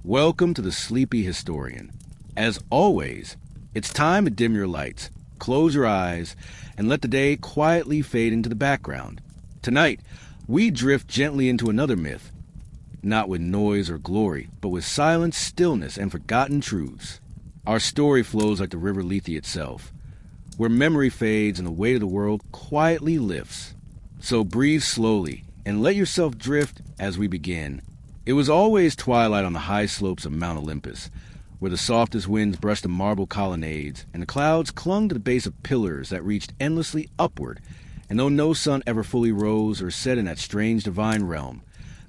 Welcome to the Sleepy Historian. As always, it's time to dim your lights, close your eyes, and let the day quietly fade into the background. Tonight, we drift gently into another myth, not with noise or glory, but with silence, stillness, and forgotten truths. Our story flows like the river Lethe itself, where memory fades and the weight of the world quietly lifts. So breathe slowly and let yourself drift as we begin. It was always twilight on the high slopes of Mount Olympus, where the softest winds brushed the marble colonnades, and the clouds clung to the base of pillars that reached endlessly upward, and though no sun ever fully rose or set in that strange divine realm,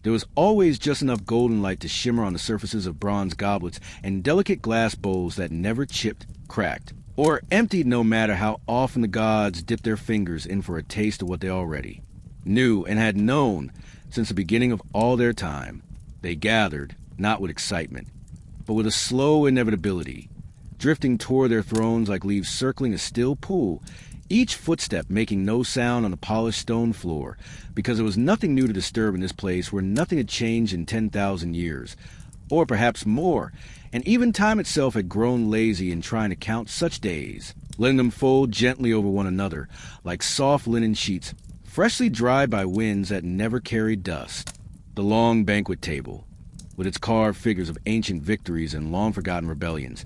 there was always just enough golden light to shimmer on the surfaces of bronze goblets and delicate glass bowls that never chipped, cracked, or emptied, no matter how often the gods dipped their fingers in for a taste of what they already knew and had known since the beginning of all their time. They gathered, not with excitement, but with a slow inevitability, drifting toward their thrones like leaves circling a still pool, each footstep making no sound on the polished stone floor, because there was nothing new to disturb in this place where nothing had changed in 10,000 years, or perhaps more, and even time itself had grown lazy in trying to count such days, letting them fold gently over one another like soft linen sheets, freshly dried by winds that never carried dust. The long banquet table, with its carved figures of ancient victories and long-forgotten rebellions,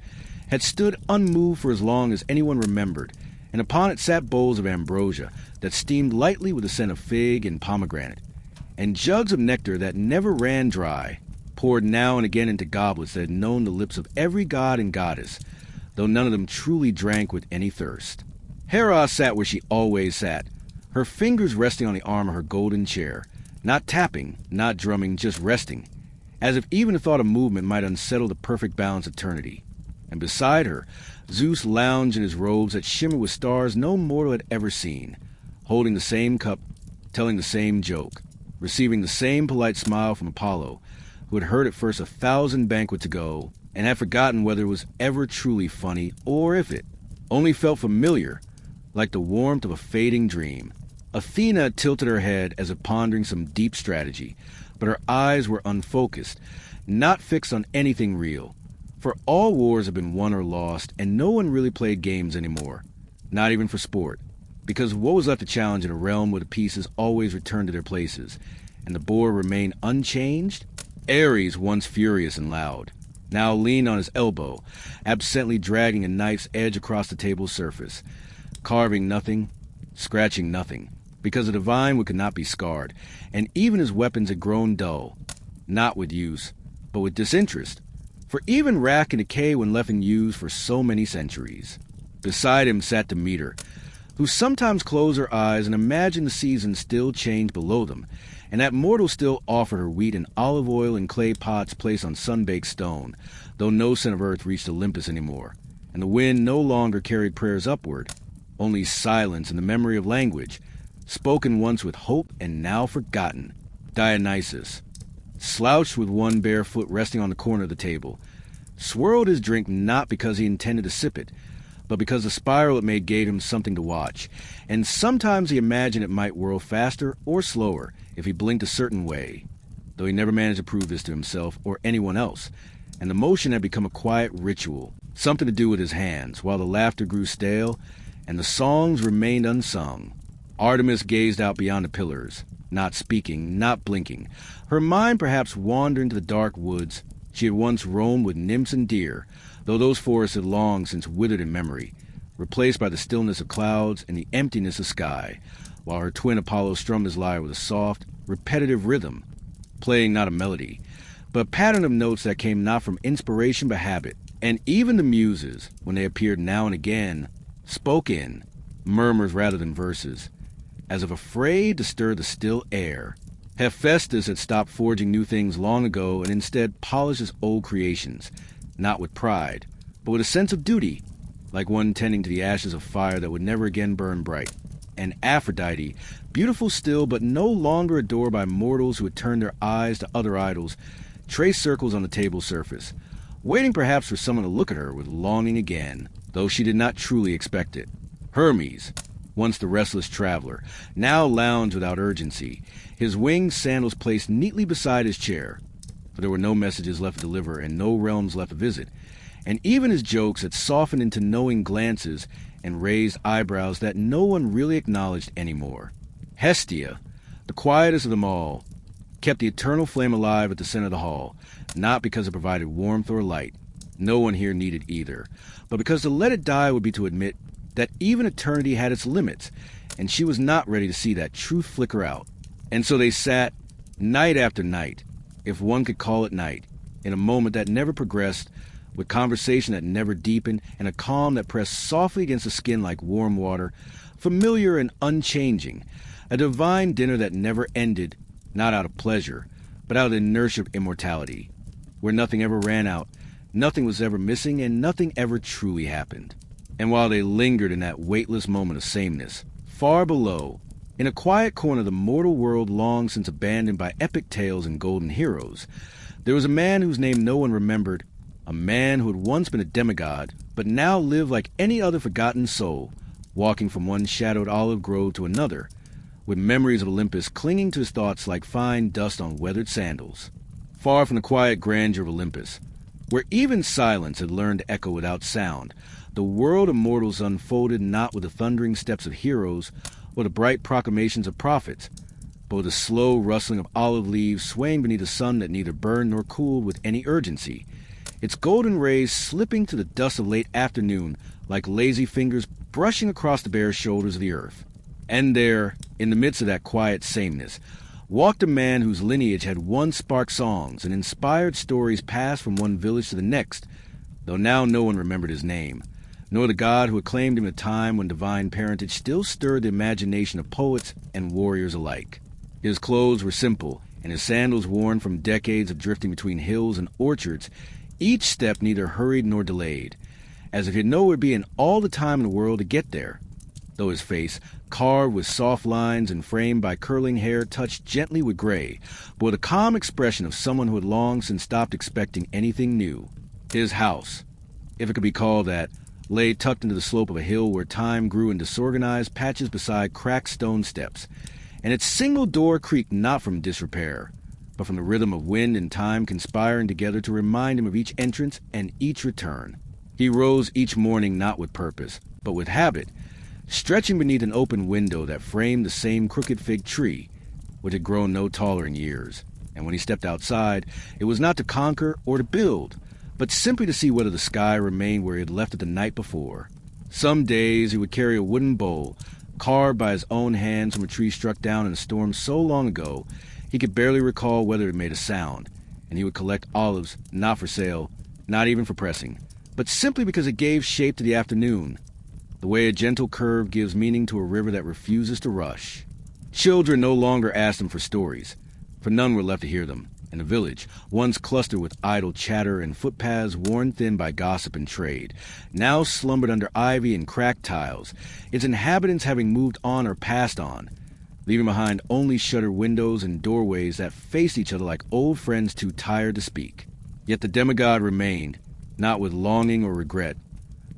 had stood unmoved for as long as anyone remembered, and upon it sat bowls of ambrosia that steamed lightly with the scent of fig and pomegranate, and jugs of nectar that never ran dry, poured now and again into goblets that had known the lips of every god and goddess, though none of them truly drank with any thirst. Hera sat where she always sat, her fingers resting on the arm of her golden chair, not tapping, not drumming, just resting, as if even the thought of movement might unsettle the perfect balance of eternity. And beside her, Zeus lounged in his robes that shimmered with stars no mortal had ever seen, holding the same cup, telling the same joke, receiving the same polite smile from Apollo, who had heard it first 1,000 banquets ago, and had forgotten whether it was ever truly funny, or if it only felt familiar, like the warmth of a fading dream. Athena tilted her head as if pondering some deep strategy, but her eyes were unfocused, not fixed on anything real. For all wars have been won or lost, and no one really played games anymore, not even for sport, because what was left to challenge in a realm where the pieces always returned to their places, and the board remained unchanged? Ares, once furious and loud, now leaned on his elbow, absently dragging a knife's edge across the table's surface, carving nothing, scratching nothing, because the divine wood could not be scarred, and even his weapons had grown dull, not with use, but with disinterest, for even rack and decay when left unused for so many centuries. Beside him sat Demeter, who sometimes closed her eyes and imagined the seasons still changed below them, and that mortals still offered her wheat and olive oil in clay pots placed on sun-baked stone, though no scent of earth reached Olympus anymore, and the wind no longer carried prayers upward, only silence and the memory of language, spoken once with hope and now forgotten. Dionysus, slouched with one bare foot resting on the corner of the table, swirled his drink not because he intended to sip it, but because the spiral it made gave him something to watch, and sometimes he imagined it might whirl faster or slower if he blinked a certain way, though he never managed to prove this to himself or anyone else, and the motion had become a quiet ritual, something to do with his hands, while the laughter grew stale and the songs remained unsung. Artemis gazed out beyond the pillars, not speaking, not blinking, her mind perhaps wandering to the dark woods she had once roamed with nymphs and deer, though those forests had long since withered in memory, replaced by the stillness of clouds and the emptiness of sky, while her twin Apollo strummed his lyre with a soft, repetitive rhythm, playing not a melody, but a pattern of notes that came not from inspiration but habit, and even the muses, when they appeared now and again, spoke in murmurs rather than verses, as if afraid to stir the still air. Hephaestus had stopped forging new things long ago and instead polished his old creations, not with pride, but with a sense of duty, like one tending to the ashes of fire that would never again burn bright. And Aphrodite, beautiful still but no longer adored by mortals who had turned their eyes to other idols, traced circles on the table's surface, waiting perhaps for someone to look at her with longing again, though she did not truly expect it. Hermes, once the restless traveler, now lounged without urgency, his winged sandals placed neatly beside his chair, for there were no messages left to deliver and no realms left to visit, and even his jokes had softened into knowing glances and raised eyebrows that no one really acknowledged anymore. Hestia, the quietest of them all, kept the eternal flame alive at the center of the hall, not because it provided warmth or light. No one here needed either, but because to let it die would be to admit that even eternity had its limits, and she was not ready to see that truth flicker out. And so they sat, night after night, if one could call it night, in a moment that never progressed, with conversation that never deepened, and a calm that pressed softly against the skin like warm water, familiar and unchanging, a divine dinner that never ended, not out of pleasure, but out of the inertia of immortality, where nothing ever ran out, nothing was ever missing, and nothing ever truly happened. And while they lingered in that weightless moment of sameness, far below, in a quiet corner of the mortal world long since abandoned by epic tales and golden heroes, there was a man whose name no one remembered, a man who had once been a demigod, but now lived like any other forgotten soul, walking from one shadowed olive grove to another, with memories of Olympus clinging to his thoughts like fine dust on weathered sandals. Far from the quiet grandeur of Olympus, where even silence had learned to echo without sound, the world of mortals unfolded not with the thundering steps of heroes or the bright proclamations of prophets, but with the slow rustling of olive leaves swaying beneath a sun that neither burned nor cooled with any urgency, its golden rays slipping to the dust of late afternoon like lazy fingers brushing across the bare shoulders of the earth. And there, in the midst of that quiet sameness, walked a man whose lineage had once sparked songs and inspired stories passed from one village to the next, though now no one remembered his name, nor the god who acclaimed him at a time when divine parentage still stirred the imagination of poets and warriors alike. His clothes were simple, and his sandals worn from decades of drifting between hills and orchards, each step neither hurried nor delayed, as if he'd know it would be in all the time in the world to get there, though his face, carved with soft lines and framed by curling hair touched gently with gray, but with a calm expression of someone who had long since stopped expecting anything new. His house, if it could be called that, lay tucked into the slope of a hill where time grew in disorganized patches beside cracked stone steps, and its single door creaked not from disrepair, but from the rhythm of wind and time conspiring together to remind him of each entrance and each return. He rose each morning not with purpose, but with habit, stretching beneath an open window that framed the same crooked fig tree, which had grown no taller in years. And when he stepped outside, it was not to conquer or to build, but simply to see whether the sky remained where he had left it the night before. Some days he would carry a wooden bowl, carved by his own hands from a tree struck down in a storm so long ago he could barely recall whether it made a sound, and he would collect olives, not for sale, not even for pressing, but simply because it gave shape to the afternoon, the way a gentle curve gives meaning to a river that refuses to rush. Children no longer asked him for stories, for none were left to hear them, and the village, once clustered with idle chatter and footpaths worn thin by gossip and trade, now slumbered under ivy and cracked tiles, its inhabitants having moved on or passed on, leaving behind only shuttered windows and doorways that faced each other like old friends too tired to speak. Yet the demigod remained, not with longing or regret,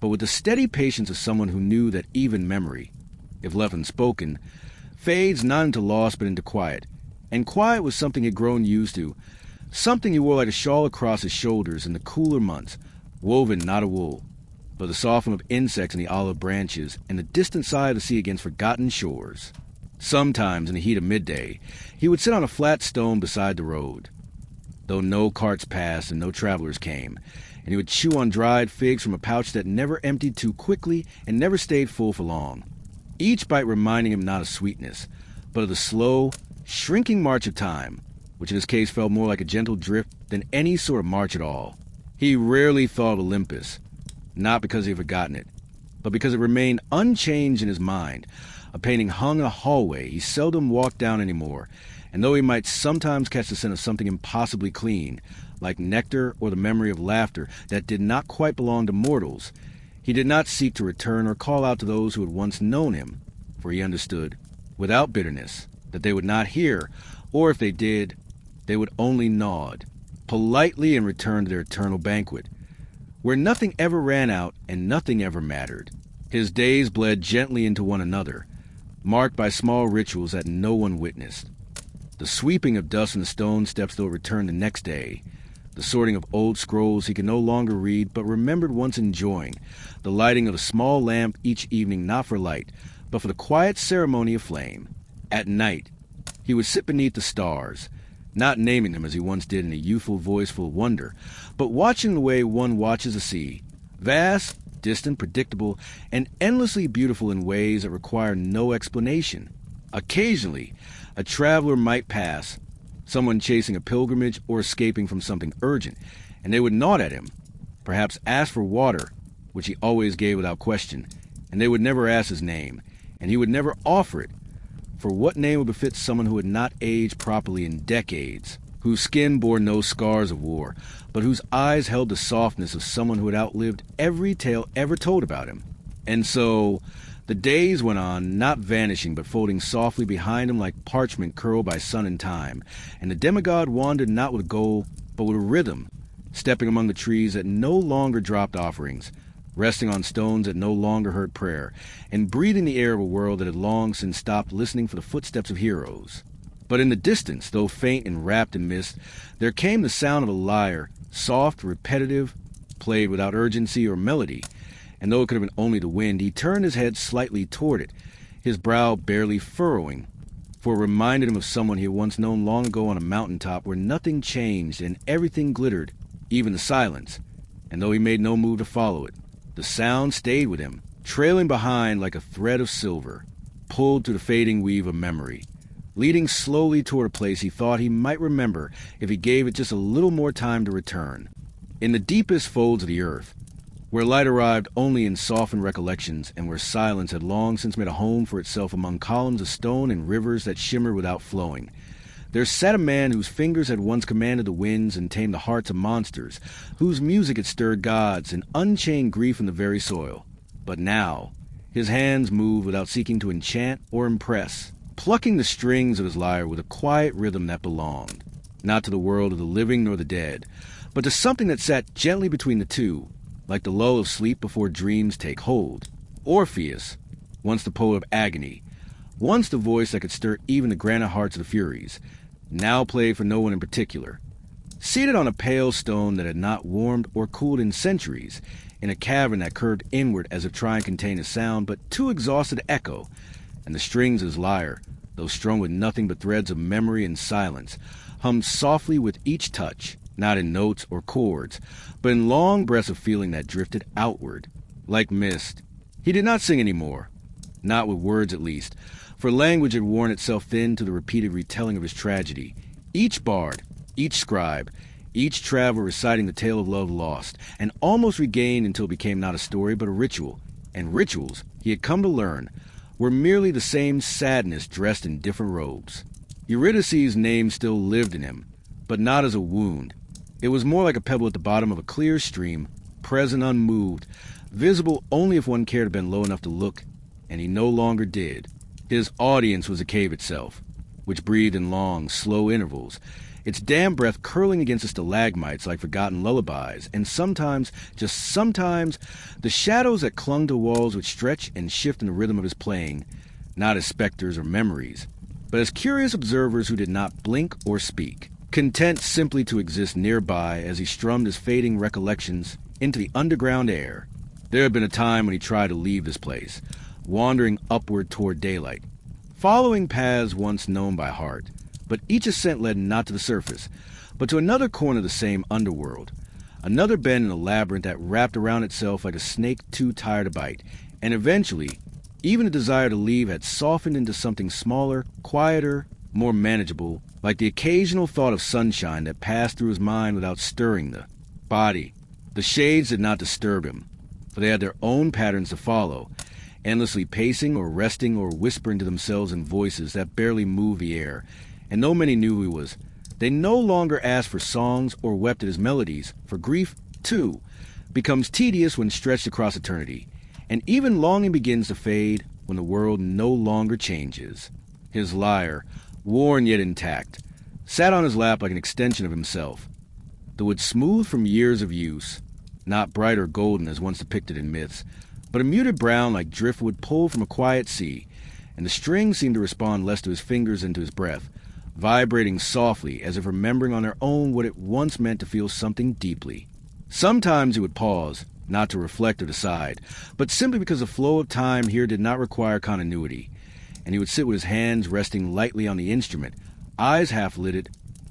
but with the steady patience of someone who knew that even memory, if left unspoken, fades not into loss but into quiet, and quiet was something he had grown used to, something he wore like a shawl across his shoulders in the cooler months, woven not of wool, but the soft hum of insects in the olive branches and the distant sigh of the sea against forgotten shores. Sometimes, in the heat of midday, he would sit on a flat stone beside the road, though no carts passed and no travelers came, and he would chew on dried figs from a pouch that never emptied too quickly and never stayed full for long, each bite reminding him not of sweetness, but of the slow, shrinking march of time, which in his case felt more like a gentle drift than any sort of march at all. He rarely thought of Olympus, not because he had forgotten it, but because it remained unchanged in his mind, a painting hung in a hallway he seldom walked down anymore, and though he might sometimes catch the scent of something impossibly clean, like nectar or the memory of laughter that did not quite belong to mortals, he did not seek to return or call out to those who had once known him, for he understood, without bitterness, that they would not hear, or if they did, they would only nod, politely in return to their eternal banquet, where nothing ever ran out and nothing ever mattered. His days bled gently into one another, marked by small rituals that no one witnessed. The sweeping of dust in the stone steps that would return the next day. The sorting of old scrolls he could no longer read, but remembered once enjoying. The lighting of a small lamp each evening, not for light, but for the quiet ceremony of flame. At night, he would sit beneath the stars, not naming them as he once did in a youthful voice full of wonder, but watching the way one watches the sea, vast, distant, predictable, and endlessly beautiful in ways that require no explanation. Occasionally, a traveler might pass, someone chasing a pilgrimage or escaping from something urgent, and they would nod at him, perhaps ask for water, which he always gave without question, and they would never ask his name, and he would never offer it, for what name would befit someone who had not aged properly in decades, whose skin bore no scars of war, but whose eyes held the softness of someone who had outlived every tale ever told about him. And so the days went on, not vanishing, but folding softly behind him like parchment curled by sun and time, and the demigod wandered not with goal, but with a rhythm, stepping among the trees that no longer dropped offerings, resting on stones that no longer heard prayer, and breathing the air of a world that had long since stopped listening for the footsteps of heroes. But in the distance, though faint and wrapped in mist, there came the sound of a lyre, soft, repetitive, played without urgency or melody, and though it could have been only the wind, he turned his head slightly toward it, his brow barely furrowing, for it reminded him of someone he had once known long ago on a mountaintop where nothing changed and everything glittered, even the silence, and though he made no move to follow it, the sound stayed with him, trailing behind like a thread of silver, pulled through the fading weave of memory, leading slowly toward a place he thought he might remember if he gave it just a little more time to return. In the deepest folds of the earth, where light arrived only in softened recollections and where silence had long since made a home for itself among columns of stone and rivers that shimmered without flowing, there sat a man whose fingers had once commanded the winds and tamed the hearts of monsters, whose music had stirred gods and unchained grief in the very soil. But now, his hands moved without seeking to enchant or impress, plucking the strings of his lyre with a quiet rhythm that belonged, not to the world of the living nor the dead, but to something that sat gently between the two, like the lull of sleep before dreams take hold. Orpheus, once the poet of agony, once the voice that could stir even the granite hearts of the Furies, now played for no one in particular. Seated on a pale stone that had not warmed or cooled in centuries, in a cavern that curved inward as if trying to contain a sound but too exhausted to echo, and the strings of his lyre, though strung with nothing but threads of memory and silence, hummed softly with each touch, not in notes or chords, but in long breaths of feeling that drifted outward, like mist. He did not sing any more, not with words at least, for language had worn itself thin to the repeated retelling of his tragedy. Each bard, each scribe, each traveler reciting the tale of love lost, and almost regained until it became not a story but a ritual, and rituals, he had come to learn, were merely the same sadness dressed in different robes. Eurydice's name still lived in him, but not as a wound. It was more like a pebble at the bottom of a clear stream, present unmoved, visible only if one cared to bend low enough to look, and he no longer did. His audience was the cave itself, which breathed in long, slow intervals, its damp breath curling against the stalagmites like forgotten lullabies, and sometimes, just sometimes, the shadows that clung to the walls would stretch and shift in the rhythm of his playing, not as specters or memories, but as curious observers who did not blink or speak, content simply to exist nearby as he strummed his fading recollections into the underground air. There had been a time when he tried to leave this place, wandering upward toward daylight, following paths once known by heart, but each ascent led not to the surface, but to another corner of the same underworld, another bend in a labyrinth that wrapped around itself like a snake too tired to bite, and eventually, even the desire to leave had softened into something smaller, quieter, more manageable, like the occasional thought of sunshine that passed through his mind without stirring the body. The shades did not disturb him, for they had their own patterns to follow, endlessly pacing or resting or whispering to themselves in voices that barely moved the air, and though many knew who he was, they no longer asked for songs or wept at his melodies, for grief, too, becomes tedious when stretched across eternity, and even longing begins to fade when the world no longer changes. His lyre, worn yet intact, sat on his lap like an extension of himself, the wood smooth from years of use, not bright or golden as once depicted in myths, but a muted brown like driftwood pulled from a quiet sea, and the strings seemed to respond less to his fingers than to his breath, vibrating softly as if remembering on their own what it once meant to feel something deeply. Sometimes he would pause, not to reflect or decide, but simply because the flow of time here did not require continuity, and he would sit with his hands resting lightly on the instrument, eyes half-lidded,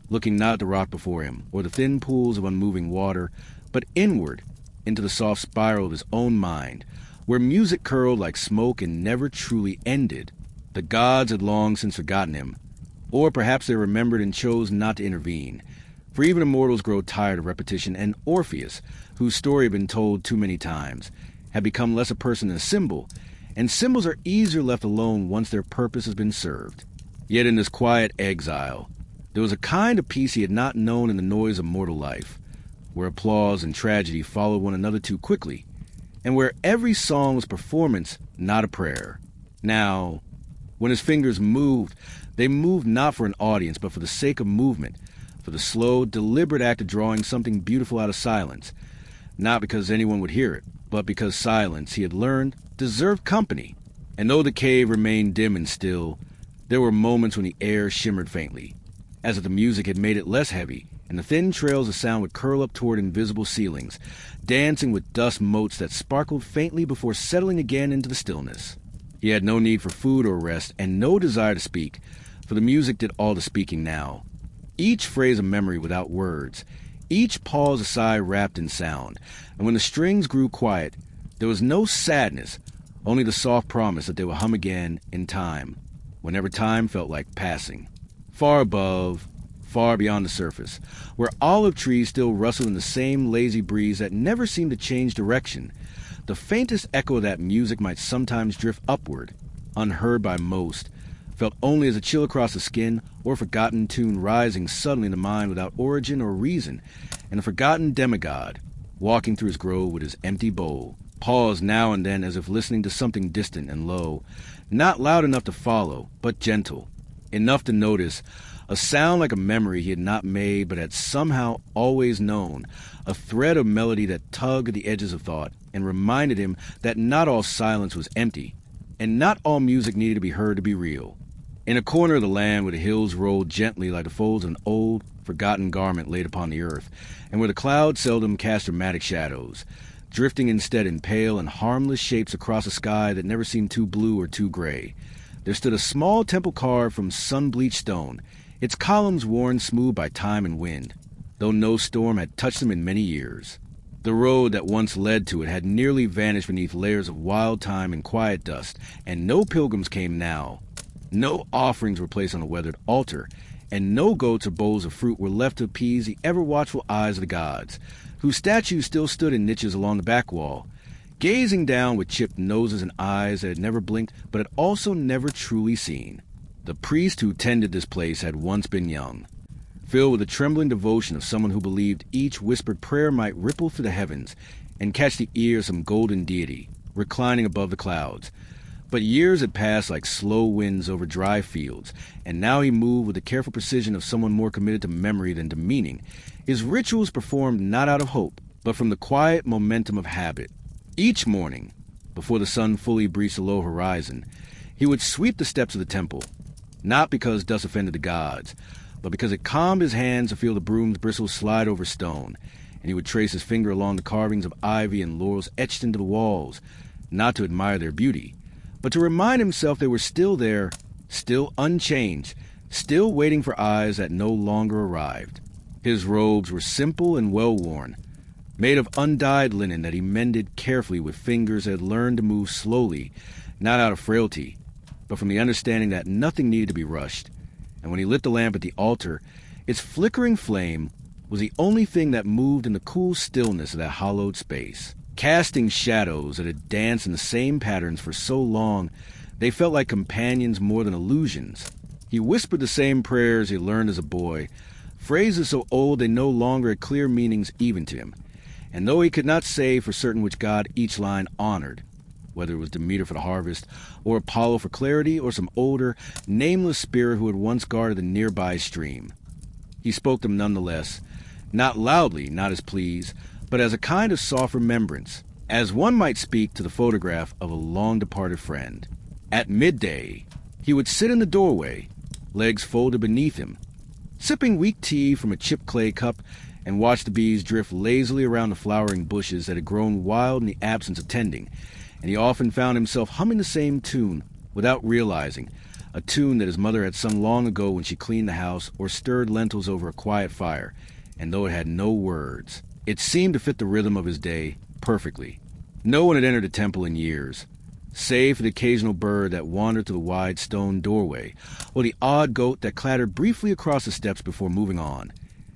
looking not at the rock before him, or the thin pools of unmoving water, but inward, into the soft spiral of his own mind, where music curled like smoke and never truly ended. The gods had long since forgotten him, or perhaps they remembered and chose not to intervene, for even immortals grow tired of repetition, and Orpheus, whose story had been told too many times, had become less a person than a symbol, and symbols are easier left alone once their purpose has been served. Yet in this quiet exile, there was a kind of peace he had not known in the noise of mortal life, where applause and tragedy followed one another too quickly, and where every song was performance, not a prayer. Now, when his fingers moved, they moved not for an audience, but for the sake of movement, for the slow, deliberate act of drawing something beautiful out of silence, not because anyone would hear it, but because silence, he had learned, deserved company. And though the cave remained dim and still, there were moments when the air shimmered faintly, as if the music had made it less heavy, and the thin trails of sound would curl up toward invisible ceilings, dancing with dust motes that sparkled faintly before settling again into the stillness. He had no need for food or rest, and no desire to speak, for the music did all the speaking now. Each phrase a memory without words, each pause a sigh wrapped in sound, and when the strings grew quiet, there was no sadness, only the soft promise that they would hum again in time, whenever time felt like passing. Far above, far beyond the surface, where olive trees still rustled in the same lazy breeze that never seemed to change direction, the faintest echo of that music might sometimes drift upward, unheard by most, felt only as a chill across the skin, or a forgotten tune rising suddenly in the mind without origin or reason, and a forgotten demigod, walking through his grove with his empty bowl, paused now and then as if listening to something distant and low, not loud enough to follow, but gentle, enough to notice, a sound like a memory he had not made but had somehow always known, a thread of melody that tugged at the edges of thought and reminded him that not all silence was empty, and not all music needed to be heard to be real. In a corner of the land where the hills rolled gently like the folds of an old, forgotten garment laid upon the earth, and where the clouds seldom cast dramatic shadows, drifting instead in pale and harmless shapes across a sky that never seemed too blue or too gray, there stood a small temple carved from sun-bleached stone, its columns worn smooth by time and wind, though no storm had touched them in many years. The road that once led to it had nearly vanished beneath layers of wild thyme and quiet dust, and no pilgrims came now. No offerings were placed on the weathered altar, and no goats or bowls of fruit were left to appease the ever-watchful eyes of the gods, whose statues still stood in niches along the back wall, gazing down with chipped noses and eyes that had never blinked but had also never truly seen. The priest who tended this place had once been young, filled with the trembling devotion of someone who believed each whispered prayer might ripple through the heavens and catch the ear of some golden deity, reclining above the clouds. But years had passed like slow winds over dry fields, and now he moved with the careful precision of someone more committed to memory than to meaning, his rituals performed not out of hope, but from the quiet momentum of habit. Each morning, before the sun fully breached the low horizon, he would sweep the steps of the temple, not because dust offended the gods, but because it calmed his hands to feel the broom's bristles slide over stone, and he would trace his finger along the carvings of ivy and laurels etched into the walls, not to admire their beauty, but to remind himself they were still there, still unchanged, still waiting for eyes that no longer arrived. His robes were simple and well-worn, made of undyed linen that he mended carefully with fingers that had learned to move slowly, not out of frailty, but from the understanding that nothing needed to be rushed. And when he lit the lamp at the altar, its flickering flame was the only thing that moved in the cool stillness of that hollowed space, casting shadows that had danced in the same patterns for so long they felt like companions more than illusions. He whispered the same prayers he had learned as a boy, phrases so old they no longer had clear meanings even to him, and though he could not say for certain which god each line honored, whether it was Demeter for the harvest, or Apollo for clarity, or some older, nameless spirit who had once guarded the nearby stream, he spoke them nonetheless, not loudly, not as pleas, but as a kind of soft remembrance, as one might speak to the photograph of a long-departed friend. At midday, he would sit in the doorway, legs folded beneath him, sipping weak tea from a chipped clay cup, and watched the bees drift lazily around the flowering bushes that had grown wild in the absence of tending, and he often found himself humming the same tune without realizing, a tune that his mother had sung long ago when she cleaned the house or stirred lentils over a quiet fire, and though it had no words, it seemed to fit the rhythm of his day perfectly. No one had entered the temple in years, save for the occasional bird that wandered to the wide stone doorway, or the odd goat that clattered briefly across the steps before moving on.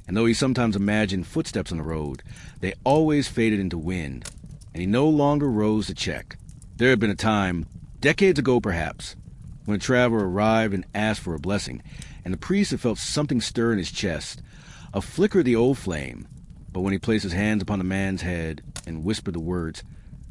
And though he sometimes imagined footsteps on the road, they always faded into wind, and he no longer rose to check. There had been a time, decades ago perhaps, when a traveler arrived and asked for a blessing, and the priest had felt something stir in his chest, a flicker of the old flame. But when he placed his hands upon the man's head and whispered the words,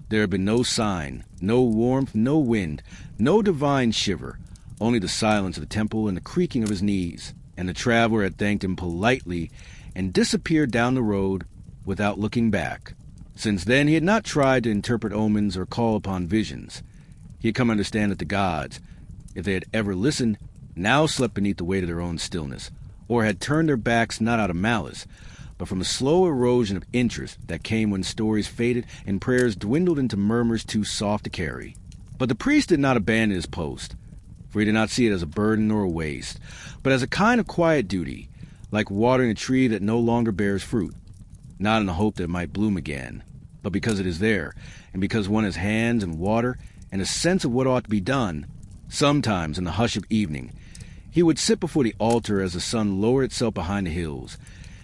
there had been no sign, no warmth, no wind, no divine shiver, only the silence of the temple and the creaking of his knees. And the traveler had thanked him politely and disappeared down the road without looking back. Since then he had not tried to interpret omens or call upon visions. He had come to understand that the gods, if they had ever listened, now slept beneath the weight of their own stillness, or had turned their backs not out of malice, but from a slow erosion of interest that came when stories faded and prayers dwindled into murmurs too soft to carry. But the priest did not abandon his post, for he did not see it as a burden or a waste, but as a kind of quiet duty, like watering a tree that no longer bears fruit, not in the hope that it might bloom again, but because it is there, and because one has hands and water and a sense of what ought to be done. Sometimes, in the hush of evening, he would sit before the altar as the sun lowered itself behind the hills,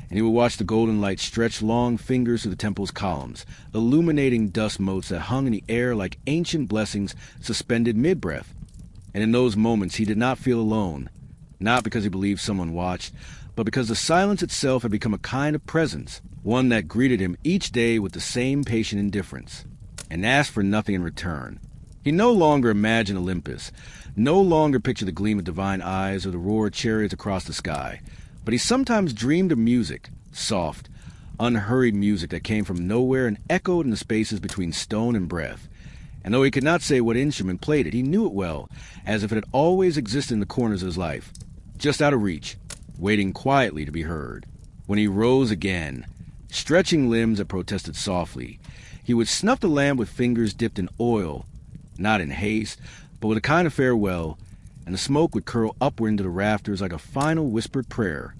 and he would watch the golden light stretch long fingers through the temple's columns, illuminating dust motes that hung in the air like ancient blessings suspended mid-breath. And in those moments he did not feel alone, not because he believed someone watched, but because the silence itself had become a kind of presence, one that greeted him each day with the same patient indifference, and asked for nothing in return. He no longer imagined Olympus, no longer pictured the gleam of divine eyes or the roar of chariots across the sky, but he sometimes dreamed of music, soft, unhurried music that came from nowhere and echoed in the spaces between stone and breath. And though he could not say what instrument played it, he knew it well, as if it had always existed in the corners of his life, just out of reach, waiting quietly to be heard. When he rose again, stretching limbs that protested softly, he would snuff the lamp with fingers dipped in oil, not in haste, but with a kind of farewell, and the smoke would curl upward into the rafters like a final whispered prayer,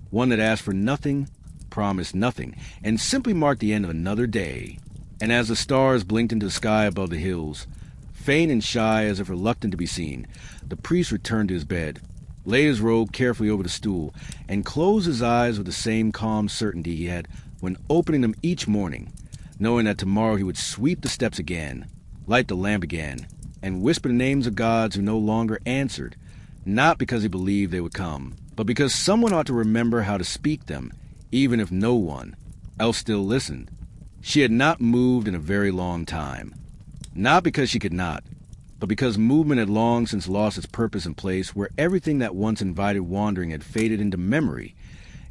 one that asked for nothing, promised nothing, and simply marked the end of another day. And as the stars blinked into the sky above the hills, faint and shy as if reluctant to be seen, the priest returned to his bed, laid his robe carefully over the stool, and closed his eyes with the same calm certainty he had when opening them each morning, knowing that tomorrow he would sweep the steps again, light the lamp again, and whisper the names of gods who no longer answered, not because he believed they would come, but because someone ought to remember how to speak them, even if no one else still listened. She had not moved in a very long time, not because she could not, but because movement had long since lost its purpose and place, where everything that once invited wandering had faded into memory,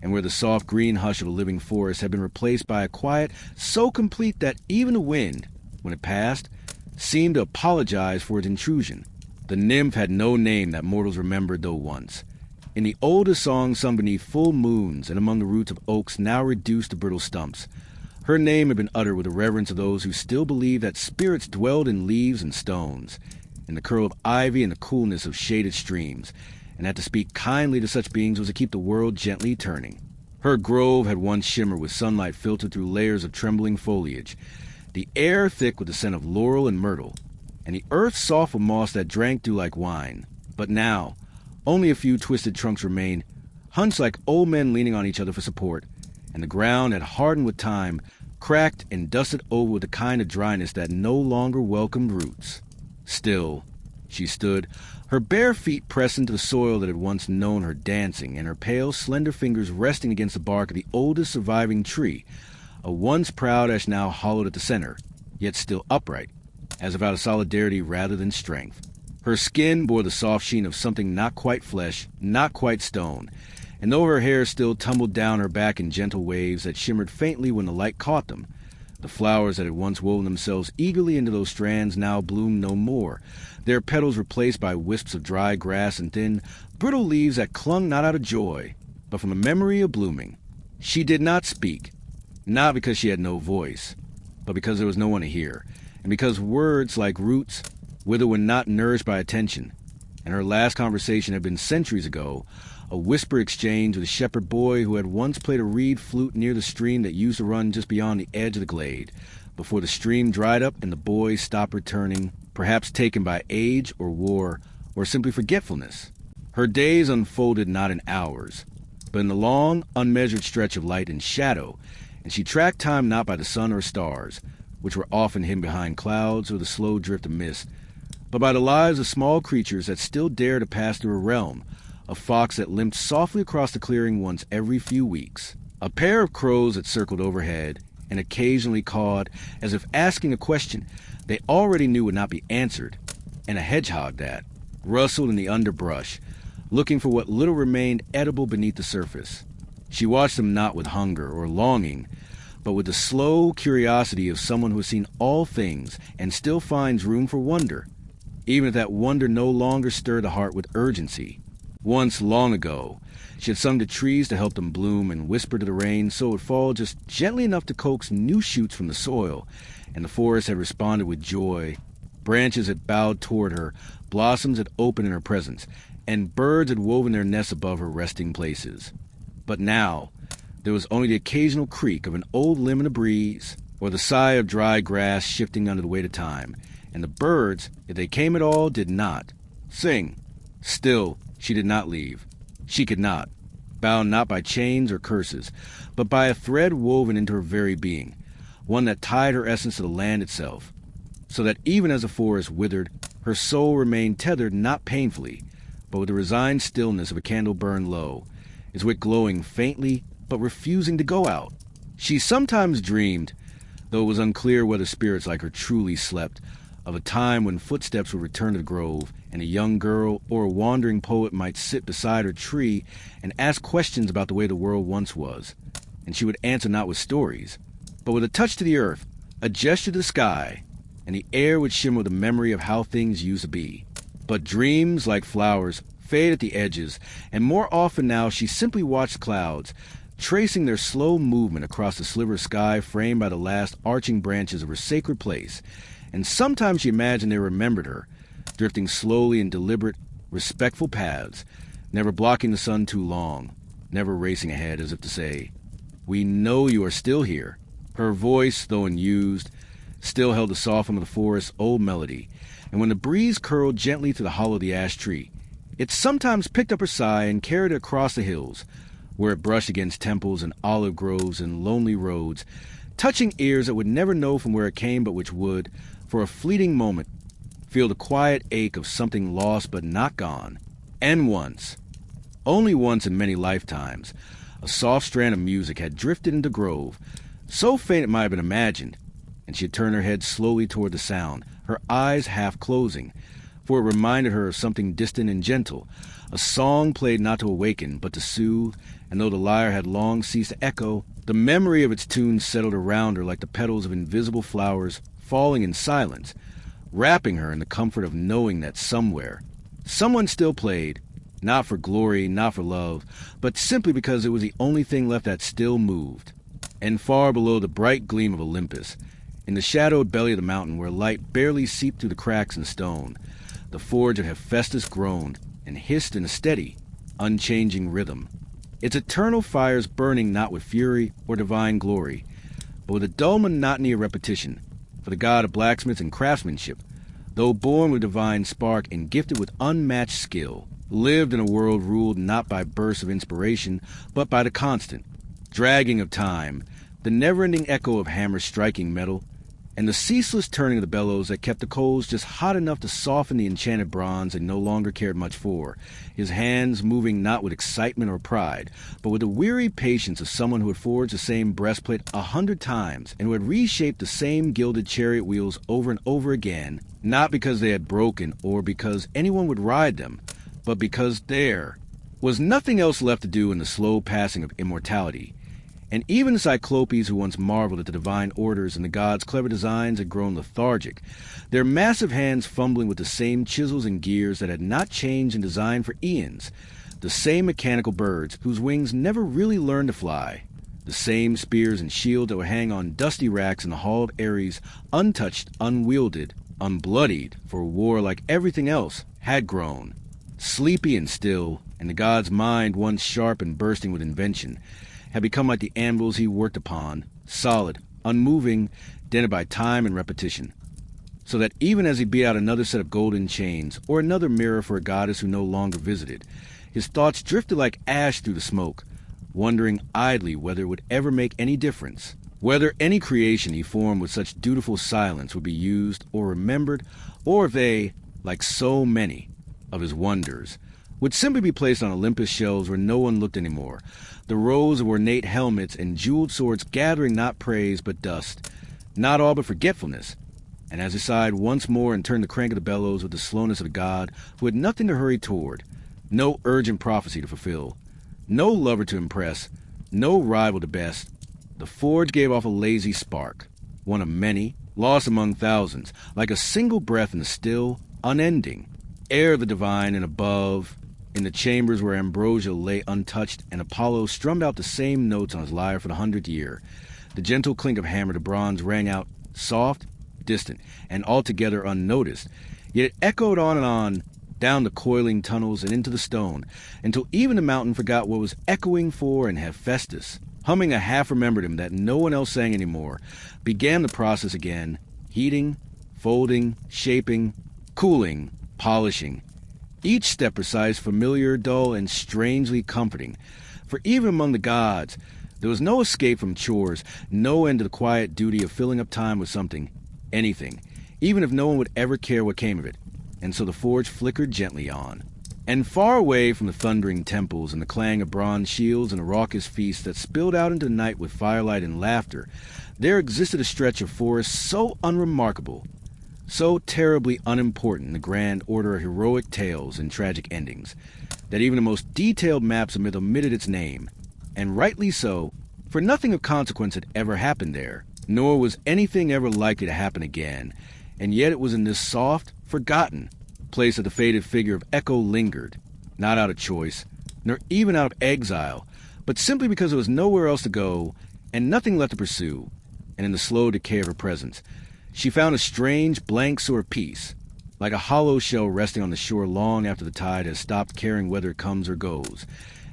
and where the soft green hush of a living forest had been replaced by a quiet so complete that even the wind, when it passed, seemed to apologize for its intrusion. The nymph had no name that mortals remembered though once. In the oldest song sung beneath full moons and among the roots of oaks now reduced to brittle stumps, her name had been uttered with the reverence of those who still believed that spirits dwelled in leaves and stones, in the curl of ivy and the coolness of shaded streams, and that to speak kindly to such beings was to keep the world gently turning. Her grove had once shimmered with sunlight filtered through layers of trembling foliage, the air thick with the scent of laurel and myrtle, and the earth soft with moss that drank dew like wine. But now, only a few twisted trunks remained, hunched like old men leaning on each other for support, and the ground had hardened with time, cracked and dusted over with a kind of dryness that no longer welcomed roots. Still, she stood, her bare feet pressed into the soil that had once known her dancing, and her pale, slender fingers resting against the bark of the oldest surviving tree, a once proud ash now hollowed at the center, yet still upright, as if out of solidarity rather than strength. Her skin bore the soft sheen of something not quite flesh, not quite stone, and though her hair still tumbled down her back in gentle waves that shimmered faintly when the light caught them, The flowers that had once woven themselves eagerly into those strands now bloomed no more, their petals replaced by wisps of dry grass and thin, brittle leaves that clung not out of joy, but from a memory of blooming. She did not speak, not because she had no voice, but because there was no one to hear, and because words, like roots, wither when not nourished by attention, and her last conversation had been centuries ago, a whisper exchange with a shepherd boy who had once played a reed flute near the stream that used to run just beyond the edge of the glade, before the stream dried up and the boy stopped returning, perhaps taken by age or war or simply forgetfulness. Her days unfolded not in hours, but in the long, unmeasured stretch of light and shadow, and she tracked time not by the sun or stars, which were often hidden behind clouds or the slow drift of mist, but by the lives of small creatures that still dared to pass through her realm, a fox that limped softly across the clearing once every few weeks, a pair of crows that circled overhead and occasionally cawed as if asking a question they already knew would not be answered, and a hedgehog that rustled in the underbrush, looking for what little remained edible beneath the surface. She watched them not with hunger or longing, but with the slow curiosity of someone who has seen all things and still finds room for wonder, even if that wonder no longer stirred the heart with urgency. Once, long ago, she had sung to trees to help them bloom and whispered to the rain so it would fall just gently enough to coax new shoots from the soil, and the forest had responded with joy. Branches had bowed toward her, blossoms had opened in her presence, and birds had woven their nests above her resting places. But now, there was only the occasional creak of an old limb in a breeze, or the sigh of dry grass shifting under the weight of time, and the birds, if they came at all, did not sing. Still, she did not leave. She could not, bound not by chains or curses, but by a thread woven into her very being, one that tied her essence to the land itself, so that even as the forest withered, her soul remained tethered not painfully, but with the resigned stillness of a candle burned low, its wick glowing faintly but refusing to go out. She sometimes dreamed, though it was unclear whether spirits like her truly slept, of a time when footsteps would return to the grove, and a young girl or a wandering poet might sit beside her tree and ask questions about the way the world once was, and she would answer not with stories, but with a touch to the earth, a gesture to the sky, and the air would shimmer with the memory of how things used to be. But dreams, like flowers, fade at the edges, and more often now she simply watched clouds, tracing their slow movement across the sliver of sky framed by the last arching branches of her sacred place, and sometimes she imagined they remembered her, drifting slowly in deliberate, respectful paths, never blocking the sun too long, never racing ahead as if to say, "We know you are still here." Her voice, though unused, still held the soft hum of the forest's old melody, and when the breeze curled gently through the hollow of the ash tree, it sometimes picked up her sigh and carried it across the hills, where it brushed against temples and olive groves and lonely roads, touching ears that would never know from where it came but which would, for a fleeting moment, feel the quiet ache of something lost but not gone. And once, only once in many lifetimes, a soft strand of music had drifted into the grove, so faint it might have been imagined, and she had turned her head slowly toward the sound, her eyes half closing, for it reminded her of something distant and gentle, a song played not to awaken but to soothe, and though the lyre had long ceased to echo, the memory of its tune settled around her like the petals of invisible flowers falling in silence, wrapping her in the comfort of knowing that somewhere, someone still played, not for glory, not for love, but simply because it was the only thing left that still moved. And far below the bright gleam of Olympus, in the shadowed belly of the mountain where light barely seeped through the cracks in the stone, the forge of Hephaestus groaned and hissed in a steady, unchanging rhythm, its eternal fires burning not with fury or divine glory, but with a dull monotony of repetition, for the god of blacksmiths and craftsmanship, though born with divine spark and gifted with unmatched skill, lived in a world ruled not by bursts of inspiration, but by the constant dragging of time, the never-ending echo of hammers striking metal, and the ceaseless turning of the bellows that kept the coals just hot enough to soften the enchanted bronze they no longer cared much for, his hands moving not with excitement or pride, but with the weary patience of someone who had forged the same breastplate 100 times and who had reshaped the same gilded chariot wheels over and over again, not because they had broken or because anyone would ride them, but because there was nothing else left to do in the slow passing of immortality, And even the Cyclopes who once marveled at the divine orders and the gods' clever designs had grown lethargic, their massive hands fumbling with the same chisels and gears that had not changed in design for eons, the same mechanical birds whose wings never really learned to fly, the same spears and shields that would hang on dusty racks in the hall of Ares, untouched, unwielded, unbloodied, for war like everything else had grown, sleepy and still, and the god's mind, once sharp and bursting with invention, had become like the anvils he worked upon, solid, unmoving, dented by time and repetition. So that even as he beat out another set of golden chains, or another mirror for a goddess who no longer visited, his thoughts drifted like ash through the smoke, wondering idly whether it would ever make any difference, whether any creation he formed with such dutiful silence would be used or remembered, or if they, like so many of his wonders, would simply be placed on Olympus shelves where no one looked anymore, the rows of ornate helmets and jeweled swords gathering not praise but dust, not all but forgetfulness. And as he sighed once more and turned the crank of the bellows with the slowness of a god who had nothing to hurry toward, no urgent prophecy to fulfill, no lover to impress, no rival to best, the forge gave off a lazy spark, one of many, lost among thousands, like a single breath in the still, unending air of the divine, and above, in the chambers where ambrosia lay untouched and Apollo strummed out the same notes on his lyre for the 100th year, the gentle clink of hammer to bronze rang out, soft, distant, and altogether unnoticed, yet it echoed on, down the coiling tunnels and into the stone, until even the mountain forgot what was echoing for, and Hephaestus, humming a half-remembered hymn that no one else sang anymore, began the process again, heating, folding, shaping, cooling, polishing, each step precise, familiar, dull, and strangely comforting. For even among the gods, there was no escape from chores, no end to the quiet duty of filling up time with something, anything, even if no one would ever care what came of it. And so the forge flickered gently on. And far away from the thundering temples and the clang of bronze shields and the raucous feast that spilled out into the night with firelight and laughter, there existed a stretch of forest so unremarkable, so terribly unimportant in the grand order of heroic tales and tragic endings, that even the most detailed maps of myth omitted its name, and rightly so, for nothing of consequence had ever happened there, nor was anything ever likely to happen again, and yet it was in this soft, forgotten place that the faded figure of Echo lingered, not out of choice, nor even out of exile, but simply because there was nowhere else to go, and nothing left to pursue, and in the slow decay of her presence, she found a strange, blank sort of peace, like a hollow shell resting on the shore long after the tide has stopped caring whether it comes or goes.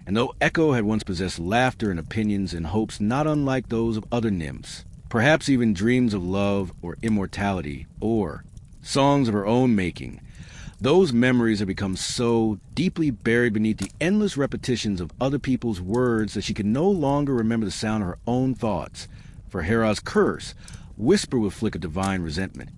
And though Echo had once possessed laughter and opinions and hopes not unlike those of other nymphs, perhaps even dreams of love or immortality, or songs of her own making, those memories had become so deeply buried beneath the endless repetitions of other people's words that she could no longer remember the sound of her own thoughts, for Hera's curse, whispered with flick of divine resentment,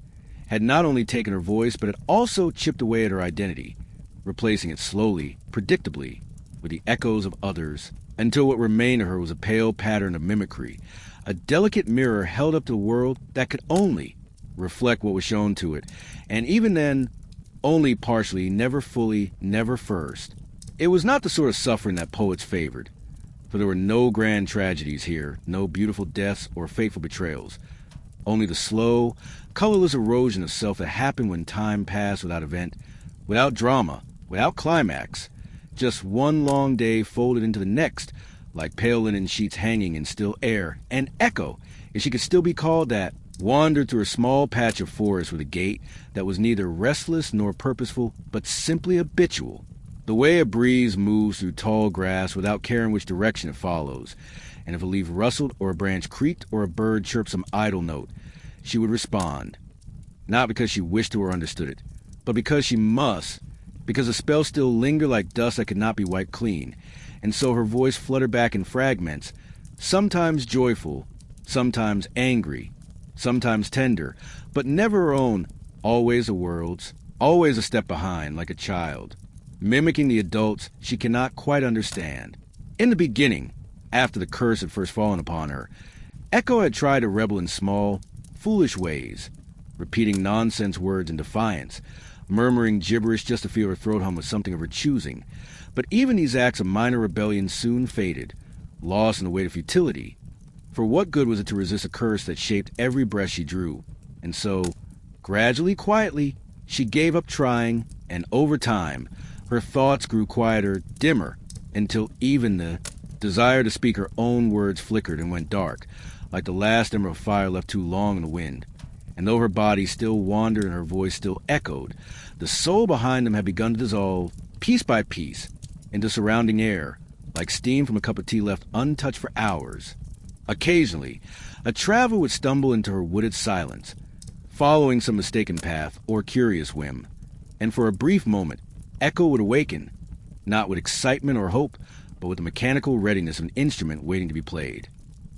had not only taken her voice, but had also chipped away at her identity, replacing it slowly, predictably, with the echoes of others, until what remained of her was a pale pattern of mimicry, a delicate mirror held up to the world that could only reflect what was shown to it, and even then, only partially, never fully, never first. It was not the sort of suffering that poets favored, for there were no grand tragedies here, no beautiful deaths or fateful betrayals, only the slow, colorless erosion of self that happened when time passed without event, without drama, without climax, just one long day folded into the next, like pale linen sheets hanging in still air, and Echo, if she could still be called that, wandered through a small patch of forest with a gait that was neither restless nor purposeful, but simply habitual, the way a breeze moves through tall grass without caring which direction it follows, and if a leaf rustled or a branch creaked or a bird chirped some idle note, she would respond, not because she wished to or understood it, but because she must, because the spell still lingered like dust that could not be wiped clean, and so her voice fluttered back in fragments, sometimes joyful, sometimes angry, sometimes tender, but never her own, always the world's, always a step behind, like a child, mimicking the adults she cannot quite understand. In the beginning, after the curse had first fallen upon her, Echo had tried to rebel in small, foolish ways, repeating nonsense words in defiance, murmuring gibberish just to feel her throat hum with something of her choosing. But even these acts of minor rebellion soon faded, lost in the weight of futility, For what good was it to resist a curse that shaped every breath she drew? And so, gradually, quietly, she gave up trying, and over time, her thoughts grew quieter, dimmer, until even the desire to speak her own words flickered and went dark, like the last ember of fire left too long in the wind. And though her body still wandered and her voice still echoed, the soul behind them had begun to dissolve, piece by piece, into surrounding air, like steam from a cup of tea left untouched for hours. Occasionally, a traveler would stumble into her wooded silence, following some mistaken path or curious whim, and for a brief moment, Echo would awaken, not with excitement or hope, but with the mechanical readiness of an instrument waiting to be played.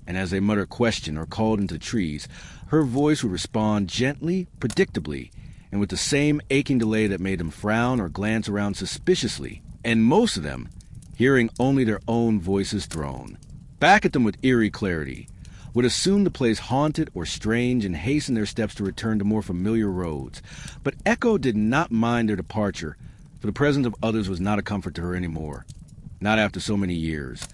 And as they muttered a question or called into the trees, her voice would respond gently, predictably, and with the same aching delay that made them frown or glance around suspiciously, and most of them hearing only their own voices thrown back at them with eerie clarity, would assume the place haunted or strange and hasten their steps to return to more familiar roads. But Echo did not mind their departure, for the presence of others was not a comfort to her anymore. Not after so many years.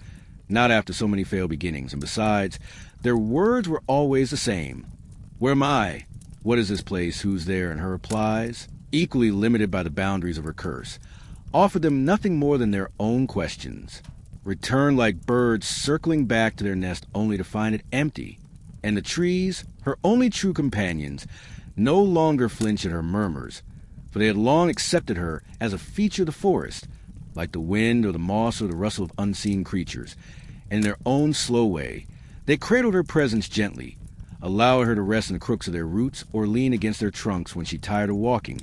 Not after so many failed beginnings. And besides, their words were always the same. Where am I? What is this place? Who's there? And her replies, equally limited by the boundaries of her curse, offered them nothing more than their own questions, returned like birds circling back to their nest only to find it empty. And the trees, her only true companions, no longer flinched at her murmurs, for they had long accepted her as a feature of the forest, like the wind or the moss or the rustle of unseen creatures. And in their own slow way, they cradled her presence gently, allowing her to rest in the crooks of their roots or lean against their trunks when she tired of walking,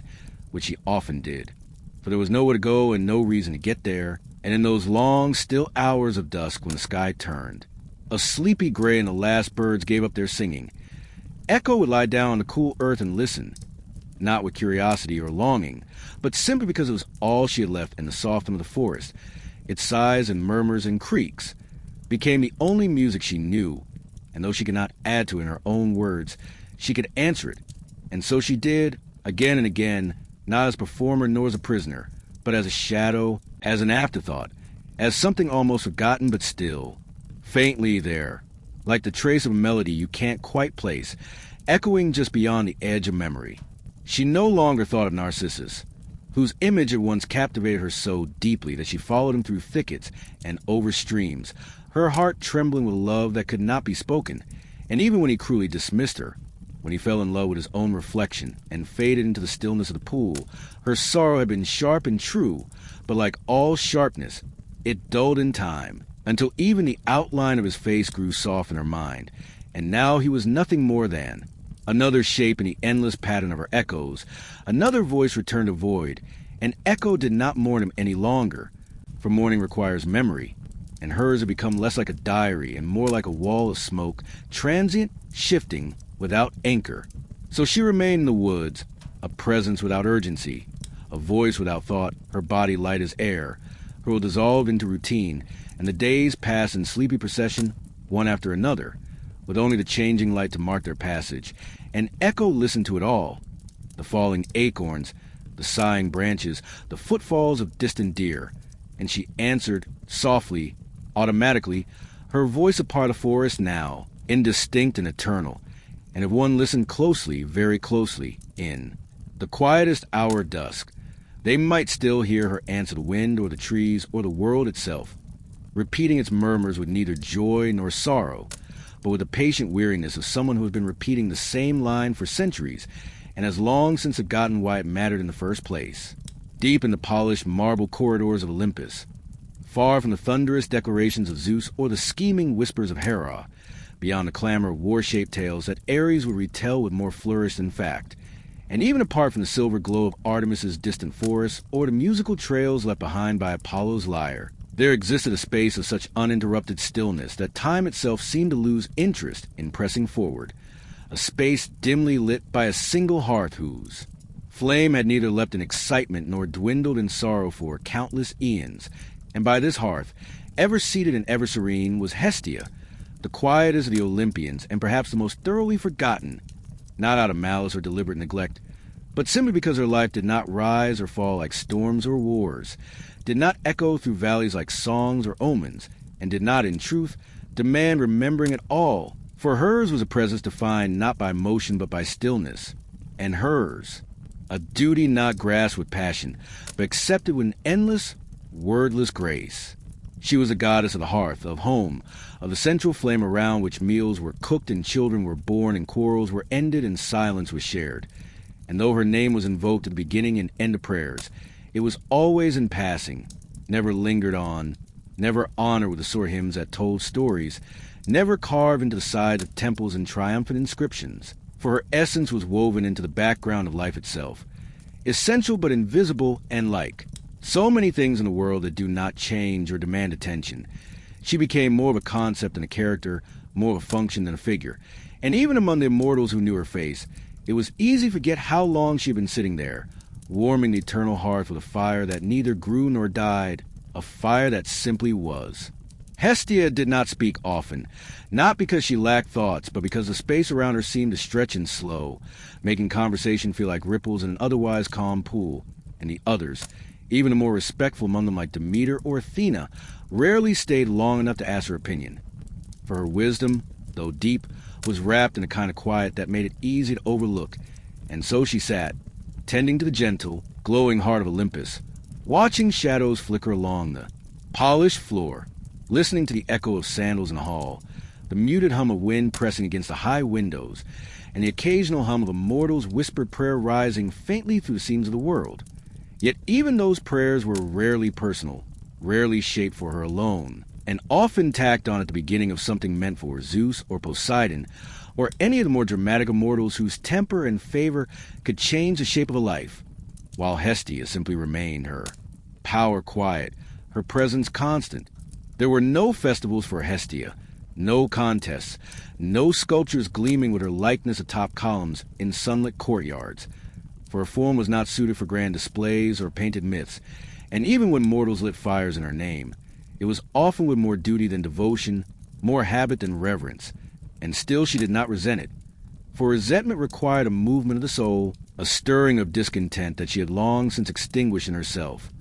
which she often did. For there was nowhere to go and no reason to get there, and in those long, still hours of dusk when the sky turned, a sleepy gray and the last birds gave up their singing, Echo would lie down on the cool earth and listen, not with curiosity or longing, but simply because it was all she had left in the softness of the forest. Its sighs and murmurs and creaks became the only music she knew, and though she could not add to it in her own words, she could answer it, and so she did, again and again, not as performer nor as a prisoner, but as a shadow, as an afterthought, as something almost forgotten but still, faintly there, like the trace of a melody you can't quite place, echoing just beyond the edge of memory. She no longer thought of Narcissus, whose image had once captivated her so deeply that she followed him through thickets and over streams, her heart trembling with love that could not be spoken. And even when he cruelly dismissed her, when he fell in love with his own reflection and faded into the stillness of the pool, her sorrow had been sharp and true, but like all sharpness, it dulled in time, until even the outline of his face grew soft in her mind, and now he was nothing more than another shape in the endless pattern of her echoes. Another voice returned to void, and Echo did not mourn him any longer, for mourning requires memory, and hers had become less like a diary and more like a wall of smoke, transient, shifting, without anchor. So she remained in the woods, a presence without urgency, a voice without thought, her body light as air, her will dissolve into routine, and the days passed in sleepy procession, one after another, with only the changing light to mark their passage. And Echo listened to it all, the falling acorns, the sighing branches, the footfalls of distant deer, and she answered, softly, automatically, her voice a part of the forest now, indistinct and eternal, and if one listened closely, very closely, in the quietest hour of dusk, they might still hear her answer the wind or the trees or the world itself, repeating its murmurs with neither joy nor sorrow, but with the patient weariness of someone who has been repeating the same line for centuries and has long since forgotten why it mattered in the first place. Deep in the polished marble corridors of Olympus, far from the thunderous declarations of Zeus or the scheming whispers of Hera, beyond the clamor of war-shaped tales that Ares would retell with more flourish than fact, and even apart from the silver glow of Artemis's distant forests or the musical trails left behind by Apollo's lyre, there existed a space of such uninterrupted stillness that time itself seemed to lose interest in pressing forward, a space dimly lit by a single hearth whose flame had neither leapt in excitement nor dwindled in sorrow for countless eons, and by this hearth, ever seated and ever serene, was Hestia, the quietest of the Olympians and perhaps the most thoroughly forgotten, not out of malice or deliberate neglect, but simply because her life did not rise or fall like storms or wars, did not echo through valleys like songs or omens, and did not, in truth, demand remembering it all. For hers was a presence defined not by motion but by stillness. And hers, a duty not grasped with passion, but accepted with an endless, wordless grace. She was a goddess of the hearth, of home, of the central flame around which meals were cooked and children were born and quarrels were ended and silence was shared. And though her name was invoked at the beginning and end of prayers, it was always in passing, never lingered on, never honored with the soar hymns that told stories, never carved into the sides of temples in triumphant inscriptions, for her essence was woven into the background of life itself, essential but invisible and like so many things in the world that do not change or demand attention. She became more of a concept than a character, more of a function than a figure, and even among the immortals who knew her face, it was easy to forget how long she had been sitting there, warming the eternal hearth with a fire that neither grew nor died, a fire that simply was. Hestia did not speak often, not because she lacked thoughts, but because the space around her seemed to stretch and slow, making conversation feel like ripples in an otherwise calm pool, and the others, even the more respectful among them like Demeter or Athena, rarely stayed long enough to ask her opinion. For her wisdom, though deep, was wrapped in a kind of quiet that made it easy to overlook, and so she sat, tending to the gentle, glowing heart of Olympus, watching shadows flicker along the polished floor, listening to the echo of sandals in the hall, the muted hum of wind pressing against the high windows, and the occasional hum of a mortal's whispered prayer rising faintly through the scenes of the world. Yet even those prayers were rarely personal, rarely shaped for her alone, and often tacked on at the beginning of something meant for Zeus or Poseidon, or any of the more dramatic immortals whose temper and favor could change the shape of a life, while Hestia simply remained, her power quiet, her presence constant. There were no festivals for Hestia, no contests, no sculptures gleaming with her likeness atop columns in sunlit courtyards, for her form was not suited for grand displays or painted myths, and even when mortals lit fires in her name, it was often with more duty than devotion, more habit than reverence, and still she did not resent it, for resentment required a movement of the soul, a stirring of discontent that she had long since extinguished in herself.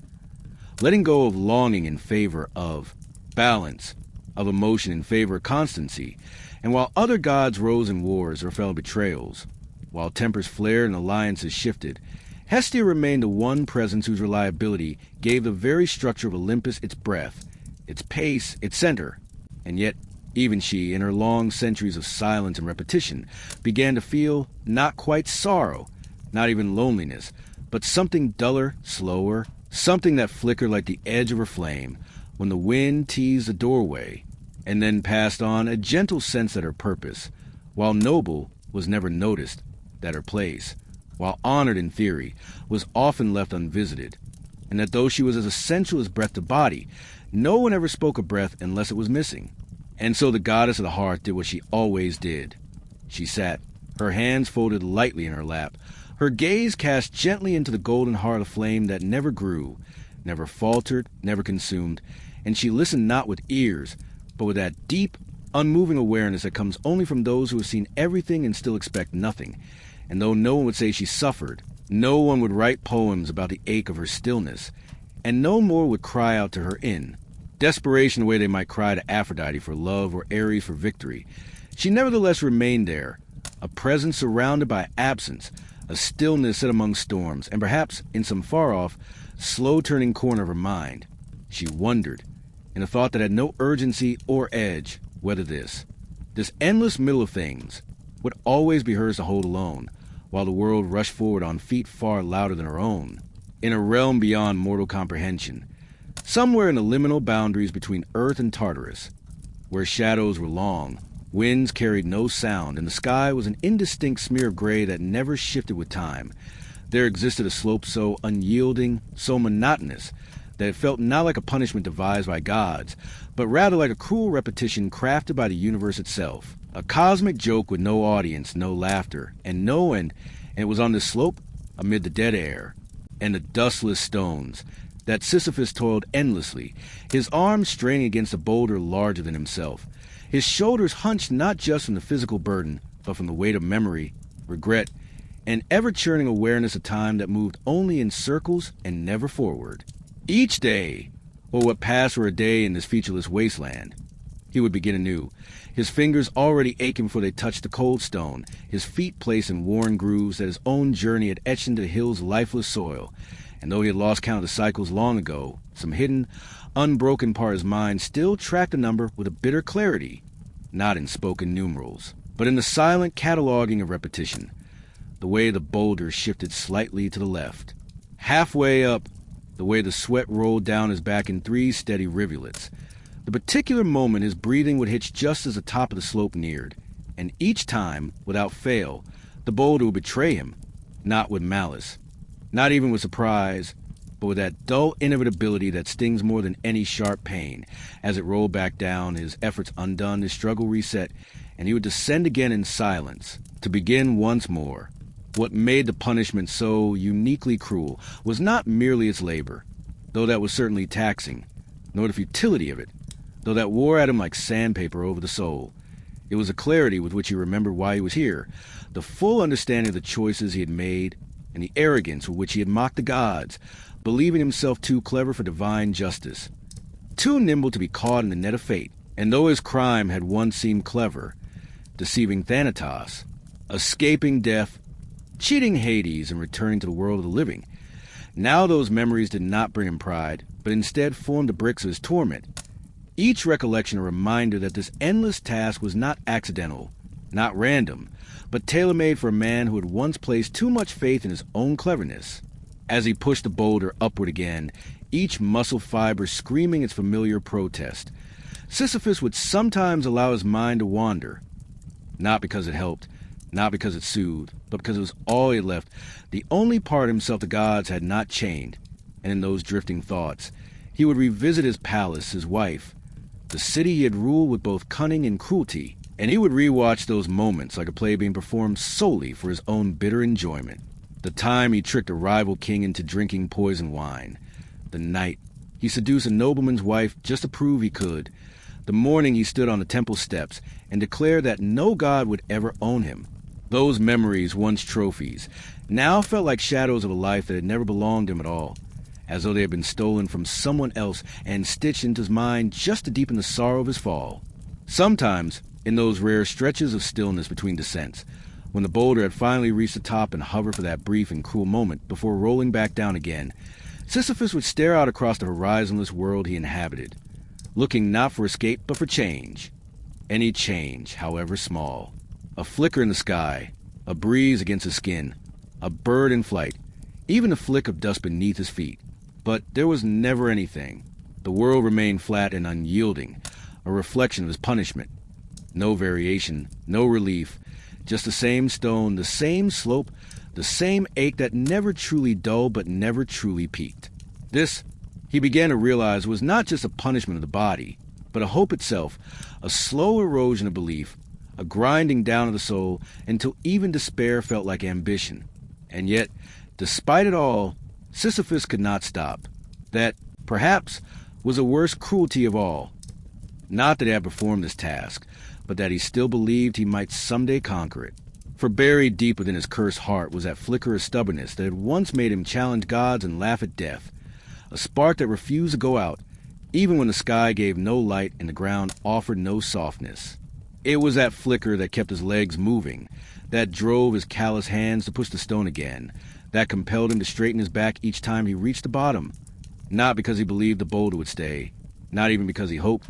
Letting go of longing in favor of balance, of emotion in favor of constancy, and while other gods rose in wars or fell in betrayals, while tempers flared and alliances shifted, Hestia remained the one presence whose reliability gave the very structure of Olympus its breath, its pace, its center. And yet, even she, in her long centuries of silence and repetition, began to feel not quite sorrow, not even loneliness, but something duller, slower, something that flickered like the edge of her flame, when the wind teased the doorway, and then passed on a gentle sense that her purpose, while noble, was never noticed, that her place, while honored in theory, was often left unvisited, and that though she was as essential as breath to body, no one ever spoke of breath unless it was missing. And so the goddess of the hearth did what she always did. She sat, her hands folded lightly in her lap, her gaze cast gently into the golden heart of flame that never grew, never faltered, never consumed, and she listened not with ears, but with that deep, unmoving awareness that comes only from those who have seen everything and still expect nothing. And though no one would say she suffered, no one would write poems about the ache of her stillness, and no more would cry out to her in desperation the way they might cry to Aphrodite for love or Ares for victory, she nevertheless remained there, a presence surrounded by absence, a stillness set among storms, and perhaps in some far-off, slow-turning corner of her mind, she wondered, in a thought that had no urgency or edge, whether this endless middle of things, would always be hers to hold alone, while the world rushed forward on feet far louder than her own, in a realm beyond mortal comprehension, somewhere in the liminal boundaries between Earth and Tartarus, where shadows were long, winds carried no sound, and the sky was an indistinct smear of gray that never shifted with time. There existed a slope so unyielding, so monotonous, that it felt not like a punishment devised by gods, but rather like a cruel repetition crafted by the universe itself. A cosmic joke with no audience, no laughter, and no end, and it was on this slope, amid the dead air, and the dustless stones, that Sisyphus toiled endlessly, his arms straining against a boulder larger than himself, his shoulders hunched not just from the physical burden, but from the weight of memory, regret, and ever-churning awareness of time that moved only in circles and never forward. Each day, or what passed for a day in this featureless wasteland, He would begin anew, his fingers already aching before they touched the cold stone, his feet placed in worn grooves that his own journey had etched into the hill's lifeless soil. And though he had lost count of the cycles long ago, some hidden, unbroken part of his mind still tracked the number with a bitter clarity, not in spoken numerals, but in the silent cataloging of repetition. The way the boulder shifted slightly to the left. Halfway up, the way the sweat rolled down his back in 3 steady rivulets. The particular moment his breathing would hitch just as the top of the slope neared, and each time, without fail, the boulder would betray him, not with malice, not even with surprise, but with that dull inevitability that stings more than any sharp pain. As it rolled back down, his efforts undone, his struggle reset, and he would descend again in silence, to begin once more. What made the punishment so uniquely cruel was not merely its labor, though that was certainly taxing, nor the futility of it, though that wore at him like sandpaper over the soul. It was the clarity with which he remembered why he was here, the full understanding of the choices he had made, and the arrogance with which he had mocked the gods, believing himself too clever for divine justice, too nimble to be caught in the net of fate. And though his crime had once seemed clever, deceiving Thanatos, escaping death, cheating Hades, and returning to the world of the living, now those memories did not bring him pride, but instead formed the bricks of his torment. Each recollection a reminder that this endless task was not accidental, not random, but tailor-made for a man who had once placed too much faith in his own cleverness. As he pushed the boulder upward again, each muscle fiber screaming its familiar protest, Sisyphus would sometimes allow his mind to wander, not because it helped, not because it soothed, but because it was all he had left, the only part of himself the gods had not chained. And in those drifting thoughts, he would revisit his palace, his wife, the city he had ruled with both cunning and cruelty, and he would rewatch those moments like a play being performed solely for his own bitter enjoyment. The time he tricked a rival king into drinking poison wine. The night he seduced a nobleman's wife just to prove he could. The morning he stood on the temple steps and declared that no god would ever own him. Those memories, once trophies, now felt like shadows of a life that had never belonged to him at all, as though they had been stolen from someone else and stitched into his mind just to deepen the sorrow of his fall. Sometimes, in those rare stretches of stillness between descents, when the boulder had finally reached the top and hovered for that brief and cruel moment before rolling back down again, Sisyphus would stare out across the horizonless world he inhabited, looking not for escape but for change. Any change, however small. A flicker in the sky, a breeze against his skin, a bird in flight, even a flick of dust beneath his feet. But there was never anything. The world remained flat and unyielding, a reflection of his punishment. No variation, no relief, just the same stone, the same slope, the same ache that never truly dulled but never truly peaked. This, he began to realize, was not just a punishment of the body, but a hope itself, a slow erosion of belief, a grinding down of the soul until even despair felt like ambition. And yet, despite it all, Sisyphus could not stop. That, perhaps, was the worst cruelty of all. Not that he had performed this task, but that he still believed he might someday conquer it. For buried deep within his cursed heart was that flicker of stubbornness that had once made him challenge gods and laugh at death, a spark that refused to go out, even when the sky gave no light and the ground offered no softness. It was that flicker that kept his legs moving, that drove his callous hands to push the stone again, that compelled him to straighten his back each time he reached the bottom, not because he believed the boulder would stay, not even because he hoped,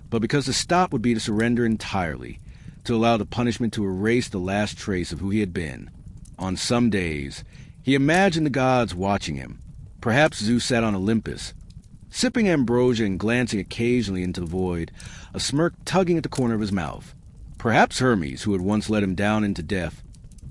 but because to stop would be to surrender entirely, to allow the punishment to erase the last trace of who he had been. On some days, he imagined the gods watching him. Perhaps Zeus sat on Olympus, sipping ambrosia and glancing occasionally into the void, a smirk tugging at the corner of his mouth. Perhaps Hermes, who had once led him down into death,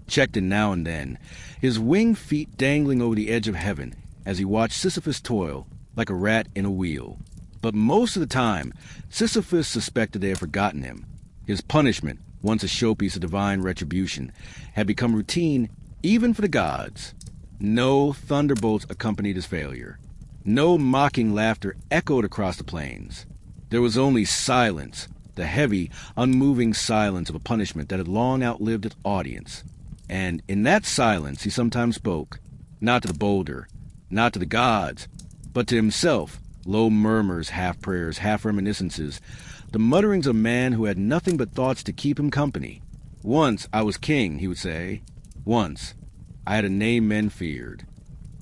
checked in now and then, his winged feet dangling over the edge of heaven as he watched Sisyphus toil like a rat in a wheel. But most of the time, Sisyphus suspected they had forgotten him. His punishment, once a showpiece of divine retribution, had become routine even for the gods. No thunderbolts accompanied his failure. No mocking laughter echoed across the plains. There was only silence, the heavy, unmoving silence of a punishment that had long outlived its audience. And in that silence he sometimes spoke, not to the boulder, not to the gods, but to himself, low murmurs, half prayers, half reminiscences, the mutterings of a man who had nothing but thoughts to keep him company. "Once I was king," he would say. "Once I had a name men feared."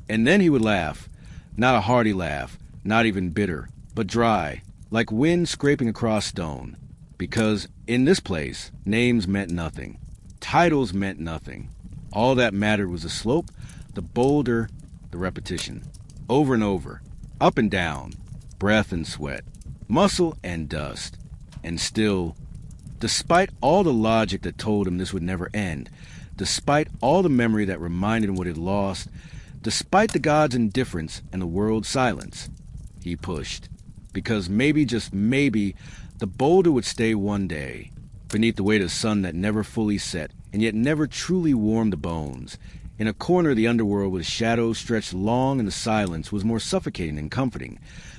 And then he would laugh, not a hearty laugh, not even bitter, but dry, like wind scraping across stone. Because in this place, names meant nothing. Titles meant nothing. All that mattered was the slope, the boulder, the repetition. Over and over, up and down, breath and sweat, muscle and dust. And still, despite all the logic that told him this would never end, despite all the memory that reminded him what he had lost, despite the gods' indifference and the world's silence, he pushed. Because maybe, just maybe, the boulder would stay one day, beneath the weight of the sun that never fully set, and yet never truly warmed the bones. In a corner of the underworld where the shadows stretched long and the silence was more suffocating than comforting,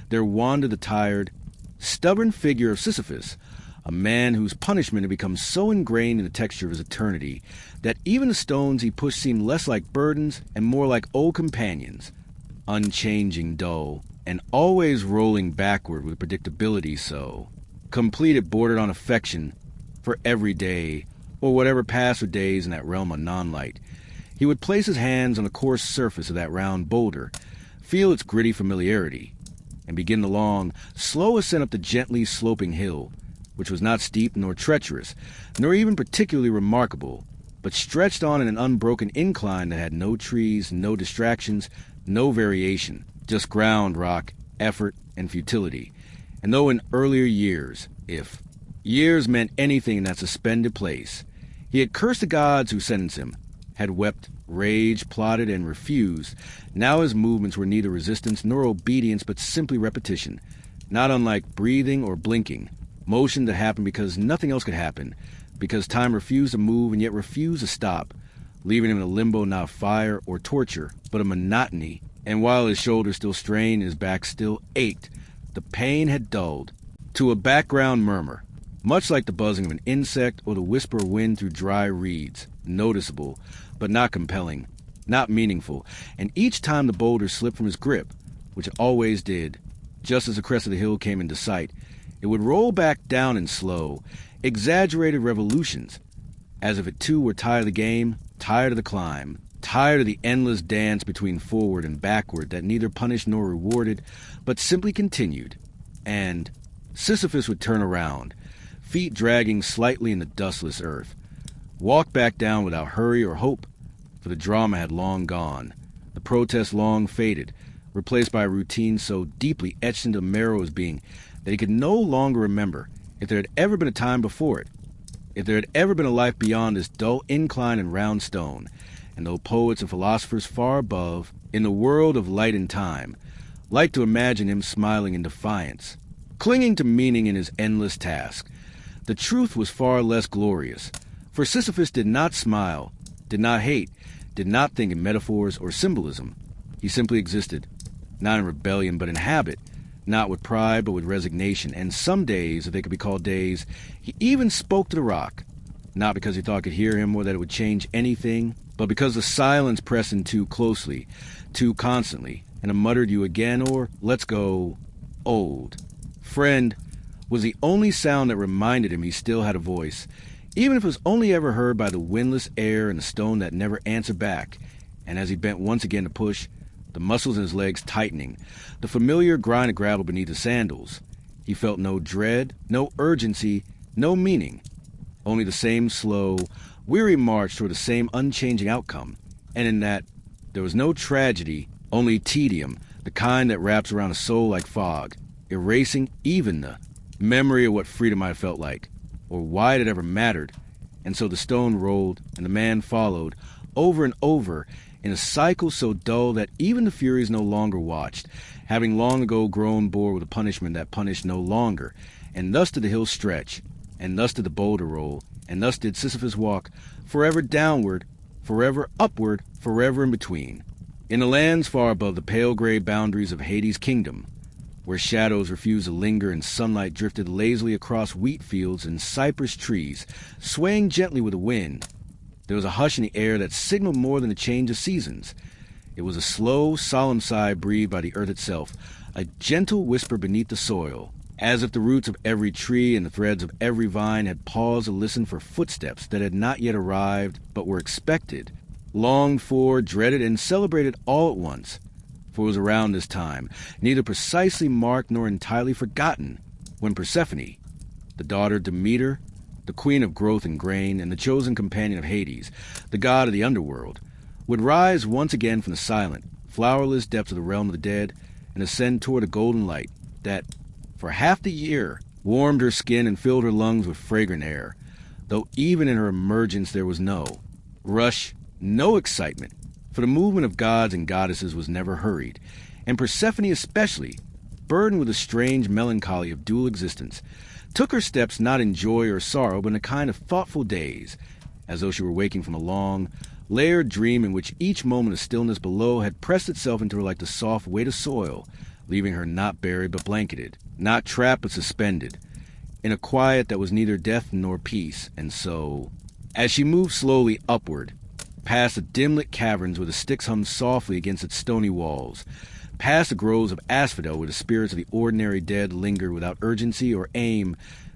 there wandered the tired, stubborn figure of Sisyphus, a man whose punishment had become so ingrained in the texture of his eternity that even the stones he pushed seemed less like burdens and more like old companions, unchanging, dull, and always rolling backward with predictability so. Complete it bordered on affection for every day, or whatever passed for days in that realm of non-light. He would place his hands on the coarse surface of that round boulder, feel its gritty familiarity, and begin the long, slow ascent up the gently sloping hill, which was not steep nor treacherous, nor even particularly remarkable, but stretched on in an unbroken incline that had no trees, no distractions, no variation, just ground, rock, effort, and futility. And though in earlier years, if years meant anything in that suspended place, he had cursed the gods who sentenced him, had wept, raged, plotted, and refused, now his movements were neither resistance nor obedience but simply repetition, not unlike breathing or blinking, motion that happened because nothing else could happen, because time refused to move and yet refused to stop, leaving him in a limbo not of fire or torture, but of monotony. And while his shoulders still strained and his back still ached, the pain had dulled to a background murmur, much like the buzzing of an insect or the whisper of wind through dry reeds, noticeable, but not compelling, not meaningful. And each time the boulder slipped from his grip, which it always did, just as the crest of the hill came into sight, it would roll back down in slow, exaggerated revolutions, as if it too were tired of the game, tired of the climb, tired of the endless dance between forward and backward that neither punished nor rewarded, but simply continued. And Sisyphus would turn around, feet dragging slightly in the dustless earth, walk back down without hurry or hope, for the drama had long gone, the protest long faded, replaced by a routine so deeply etched into the marrow of his being that he could no longer remember if there had ever been a time before it, if there had ever been a life beyond this dull incline and round stone. And though poets and philosophers far above, in the world of light and time, liked to imagine him smiling in defiance, clinging to meaning in his endless task, the truth was far less glorious. For Sisyphus did not smile, did not hate, did not think in metaphors or symbolism. He simply existed, not in rebellion but in habit, not with pride but with resignation. And some days, if they could be called days, he even spoke to the rock, not because he thought it could hear him or that it would change anything, but because the silence pressed in too closely, too constantly, and a muttered "you again" or "let's go" old friend was the only sound that reminded him he still had a voice, even if it was only ever heard by the windless air and the stone that never answered back. And as he bent once again to push, the muscles in his legs tightening, the familiar grind of gravel beneath his sandals, he felt no dread, no urgency, no meaning, only the same slow, weary march toward the same unchanging outcome. And in that, there was no tragedy, only tedium, the kind that wraps around a soul like fog, erasing even the memory of what freedom might have felt like, or why it had ever mattered. And so the stone rolled, and the man followed, over and over, in a cycle so dull that even the Furies no longer watched, having long ago grown bored with a punishment that punished no longer. And thus did the hill stretch, and thus did the boulder roll, and thus did Sisyphus walk, forever downward, forever upward, forever in between. In the lands far above the pale gray boundaries of Hades' kingdom, where shadows refused to linger and sunlight drifted lazily across wheat fields and cypress trees, swaying gently with the wind, there was a hush in the air that signaled more than a change of seasons. It was a slow, solemn sigh breathed by the earth itself, a gentle whisper beneath the soil, as if the roots of every tree and the threads of every vine had paused to listen for footsteps that had not yet arrived but were expected, longed for, dreaded, and celebrated all at once. For it was around this time, neither precisely marked nor entirely forgotten, when Persephone, the daughter of Demeter, the queen of growth and grain, and the chosen companion of Hades, the god of the underworld, would rise once again from the silent, flowerless depths of the realm of the dead and ascend toward a golden light that, for half the year, warmed her skin and filled her lungs with fragrant air, though even in her emergence there was no rush, no excitement, for the movement of gods and goddesses was never hurried, and Persephone especially, burdened with a strange melancholy of dual existence, took her steps not in joy or sorrow, but in a kind of thoughtful daze, as though she were waking from a long, layered dream in which each moment of stillness below had pressed itself into her like the soft weight of soil, leaving her not buried but blanketed, not trapped but suspended, in a quiet that was neither death nor peace. And so, as she moved slowly upward, past the dim-lit caverns where the Styx hummed softly against its stony walls, past the groves of asphodel where the spirits of the ordinary dead lingered without urgency or aim,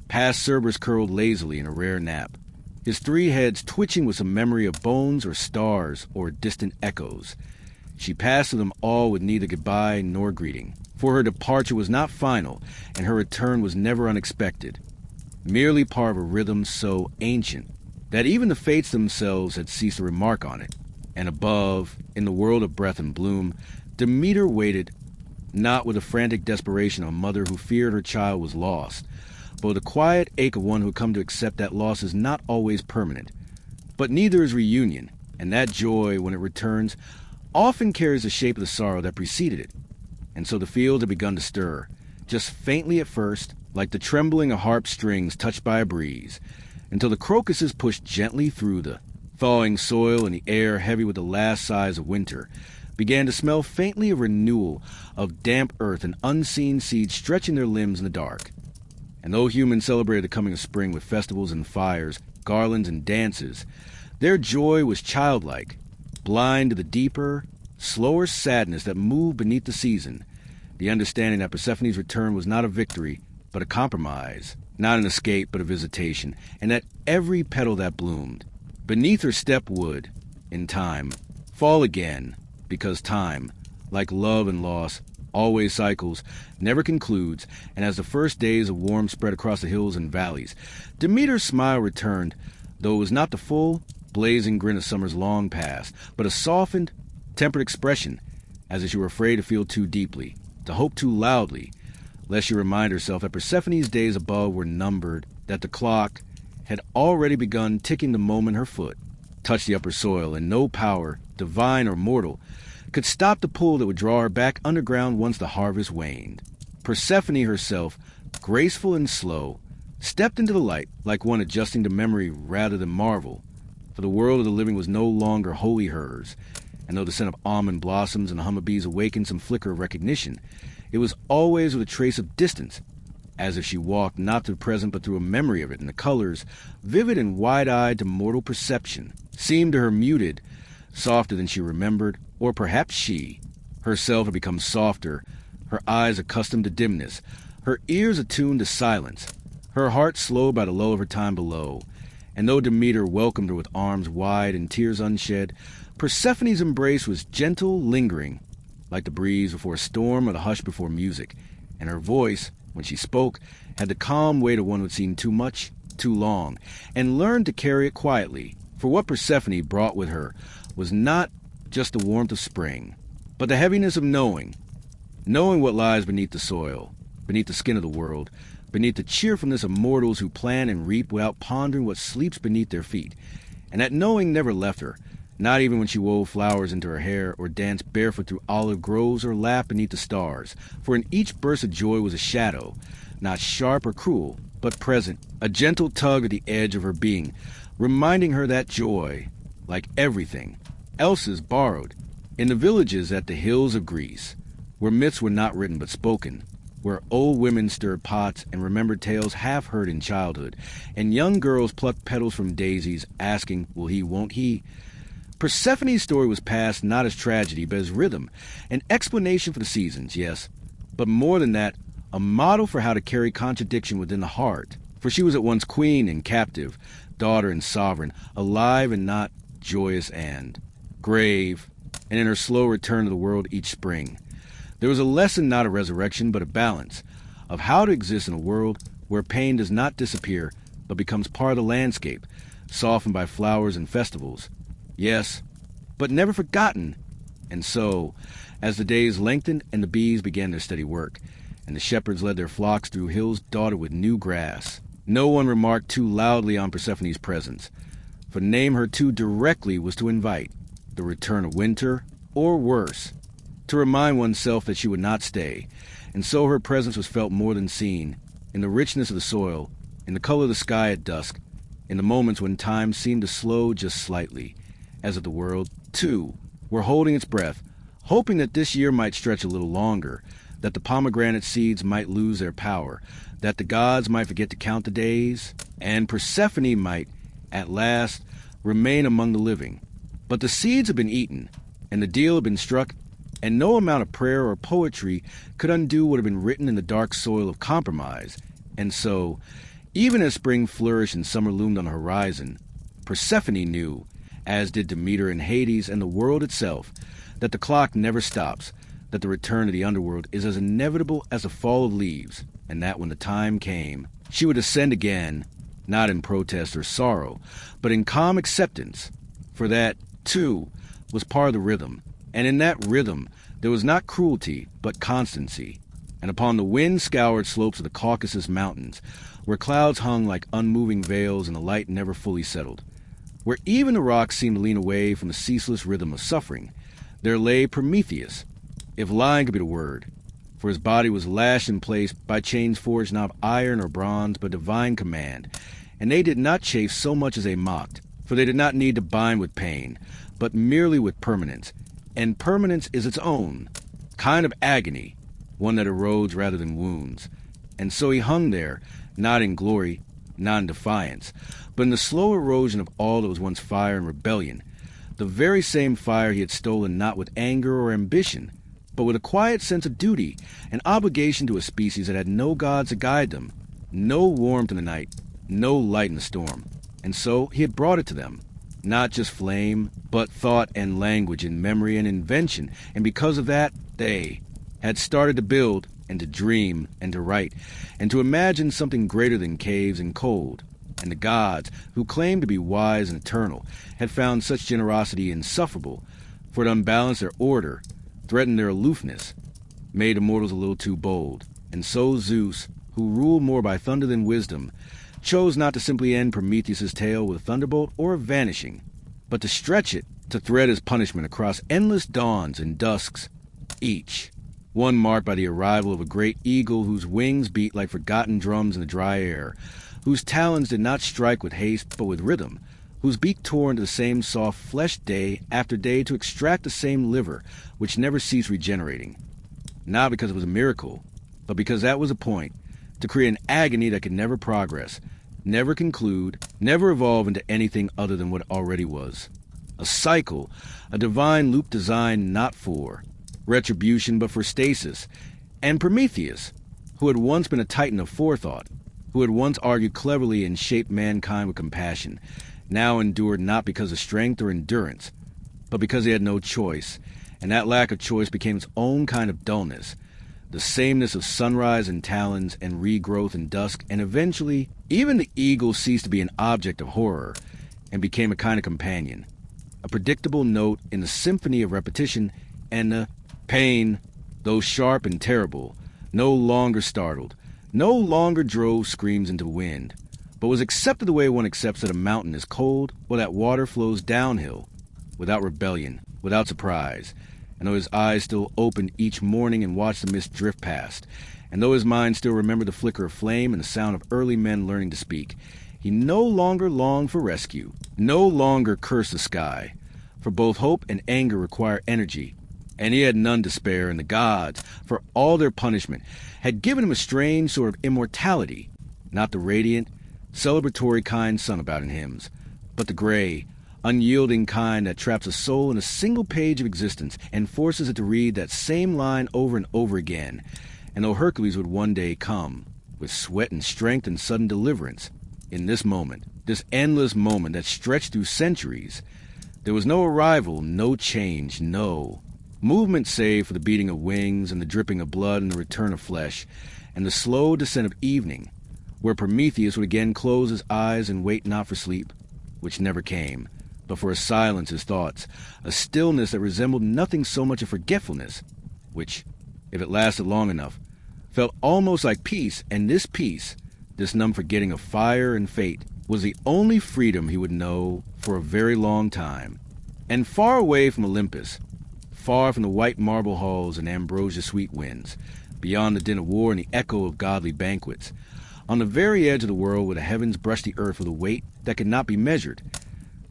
past Cerberus curled lazily in a rare nap, his three heads twitching with some memory of bones or stars or distant echoes, she passed through them all with neither goodbye nor greeting, for her departure was not final, and her return was never unexpected, merely part of a rhythm so ancient that even the fates themselves had ceased to remark on it. And above, in the world of breath and bloom, Demeter waited, not with the frantic desperation of a mother who feared her child was lost, but with the quiet ache of one who had come to accept that loss is not always permanent. But neither is reunion, and that joy, when it returns, often carries the shape of the sorrow that preceded it. And so the fields had begun to stir, just faintly at first, like the trembling of harp strings touched by a breeze, until the crocuses pushed gently through the thawing soil, and the air, heavy with the last sighs of winter, began to smell faintly of renewal, of damp earth and unseen seeds stretching their limbs in the dark. And though humans celebrated the coming of spring with festivals and fires, garlands and dances, their joy was childlike, blind to the deeper, slower sadness that moved beneath the season, the understanding that Persephone's return was not a victory, but a compromise, not an escape, but a visitation, and that every petal that bloomed beneath her step would, in time, fall again, because time, like love and loss, always cycles, never concludes, and as the first days of warmth spread across the hills and valleys, Demeter's smile returned, though it was not the full, blazing grin of summers long past, but a softened, tempered expression, as if she were afraid to feel too deeply, to hope too loudly, lest she remind herself that Persephone's days above were numbered, that the clock had already begun ticking the moment her foot touched the upper soil, and no power, divine or mortal, could stop the pull that would draw her back underground once the harvest waned. Persephone herself, graceful and slow, stepped into the light like one adjusting to memory rather than marvel, for the world of the living was no longer wholly hers, and though the scent of almond blossoms and the hum of bees awakened some flicker of recognition, it was always with a trace of distance, as if she walked not through the present but through a memory of it, and the colors, vivid and wide-eyed to mortal perception, seemed to her muted, softer than she remembered, or perhaps she herself had become softer, her eyes accustomed to dimness, her ears attuned to silence, her heart slowed by the lull of her time below. And though Demeter welcomed her with arms wide and tears unshed, Persephone's embrace was gentle, lingering, like the breeze before a storm or the hush before music, and her voice, when she spoke, had the calm weight of one who had seen too much, too long, and learned to carry it quietly, for what Persephone brought with her was not just the warmth of spring, but the heaviness of knowing what lies beneath the soil, beneath the skin of the world, beneath the cheerfulness of mortals who plant and reap without pondering what sleeps beneath their feet. And that knowing never left her, not even when she wove flowers into her hair, or danced barefoot through olive groves, or laughed beneath the stars, for in each burst of joy was a shadow, not sharp or cruel, but present, a gentle tug at the edge of her being, reminding her that joy, like everything else, is borrowed. In the villages at the hills of Greece, where myths were not written but spoken, where old women stirred pots and remembered tales half heard in childhood, and young girls plucked petals from daisies, asking, will he, won't he? Persephone's story was passed not as tragedy, but as rhythm, an explanation for the seasons, yes, but more than that, a model for how to carry contradiction within the heart. For she was at once queen and captive, daughter and sovereign, alive and not joyous and grave, and in her slow return to the world each spring. There was a lesson, not a resurrection, but a balance, of how to exist in a world where pain does not disappear, but becomes part of the landscape, softened by flowers and festivals. Yes, but never forgotten. And so, as the days lengthened and the bees began their steady work, and the shepherds led their flocks through hills dotted with new grass, no one remarked too loudly on Persephone's presence, for to name her too directly was to invite the return of winter, or worse, to remind oneself that she would not stay, and so her presence was felt more than seen, in the richness of the soil, in the color of the sky at dusk, in the moments when time seemed to slow just slightly, as if the world, too, were holding its breath, hoping that this year might stretch a little longer, that the pomegranate seeds might lose their power, that the gods might forget to count the days, and Persephone might, at last, remain among the living. But the seeds had been eaten, and the deal had been struck, and no amount of prayer or poetry could undo what had been written in the dark soil of compromise. And so, even as spring flourished and summer loomed on the horizon, Persephone knew, as did Demeter and Hades and the world itself, that the clock never stops, that the return to the underworld is as inevitable as the fall of leaves, and that when the time came, she would ascend again, not in protest or sorrow, but in calm acceptance, for that, too, was part of the rhythm, and in that rhythm there was not cruelty, but constancy. And upon the wind-scoured slopes of the Caucasus Mountains, where clouds hung like unmoving veils and the light never fully settled, where even the rocks seemed to lean away from the ceaseless rhythm of suffering, there lay Prometheus, if lying could be the word, for his body was lashed in place by chains forged not of iron or bronze, but divine command, and they did not chafe so much as they mocked, for they did not need to bind with pain, but merely with permanence, and permanence is its own kind of agony, one that erodes rather than wounds. And so he hung there, not in glory, not in defiance, but in the slow erosion of all that was once fire and rebellion, the very same fire he had stolen not with anger or ambition, but with a quiet sense of duty and obligation to a species that had no gods to guide them, no warmth in the night, no light in the storm. And so he had brought it to them, not just flame, but thought and language and memory and invention, and because of that, they had started to build and to dream and to write, and to imagine something greater than caves and cold. And the gods, who claimed to be wise and eternal, had found such generosity insufferable, for it unbalanced their order, threatened their aloofness, made immortals a little too bold. And so Zeus, who ruled more by thunder than wisdom, chose not to simply end Prometheus's tale with a thunderbolt or a vanishing, but to stretch it, to thread his punishment across endless dawns and dusks, each, one marked by the arrival of a great eagle whose wings beat like forgotten drums in the dry air, whose talons did not strike with haste but with rhythm, whose beak tore into the same soft flesh day after day to extract the same liver which never ceased regenerating, not because it was a miracle, but because that was a point, to create an agony that could never progress, never conclude, never evolve into anything other than what it already was. A cycle, a divine loop designed not for retribution but for stasis. And Prometheus, who had once been a titan of forethought, who had once argued cleverly and shaped mankind with compassion, now endured not because of strength or endurance, but because he had no choice, and that lack of choice became its own kind of dullness, the sameness of sunrise and talons and regrowth in dusk, and eventually even the eagle ceased to be an object of horror and became a kind of companion, a predictable note in the symphony of repetition, and the pain, though sharp and terrible, no longer startled, no longer drove screams into the wind, but was accepted the way one accepts that a mountain is cold or that water flows downhill, without rebellion, without surprise. And though his eyes still opened each morning and watched the mist drift past, and though his mind still remembered the flicker of flame and the sound of early men learning to speak, he no longer longed for rescue, no longer cursed the sky, for both hope and anger require energy, and he had none to spare, and the gods, for all their punishment, had given him a strange sort of immortality, not the radiant, celebratory kind sung about in hymns, but the gray, unyielding kind that traps a soul in a single page of existence and forces it to read that same line over and over again, And though Hercules would one day come, with sweat and strength and sudden deliverance, in this moment, this endless moment that stretched through centuries, there was no arrival, no change, no movement save for the beating of wings and the dripping of blood and the return of flesh, and the slow descent of evening, where Prometheus would again close his eyes and wait not for sleep, which never came, but for a silence his thoughts, a stillness that resembled nothing so much as forgetfulness, which, if it lasted long enough, felt almost like peace, and this peace, this numb forgetting of fire and fate, was the only freedom he would know for a very long time. And far away from Olympus, far from the white marble halls and ambrosia-sweet winds, beyond the din of war and the echo of godly banquets, on the very edge of the world where the heavens brushed the earth with a weight that could not be measured,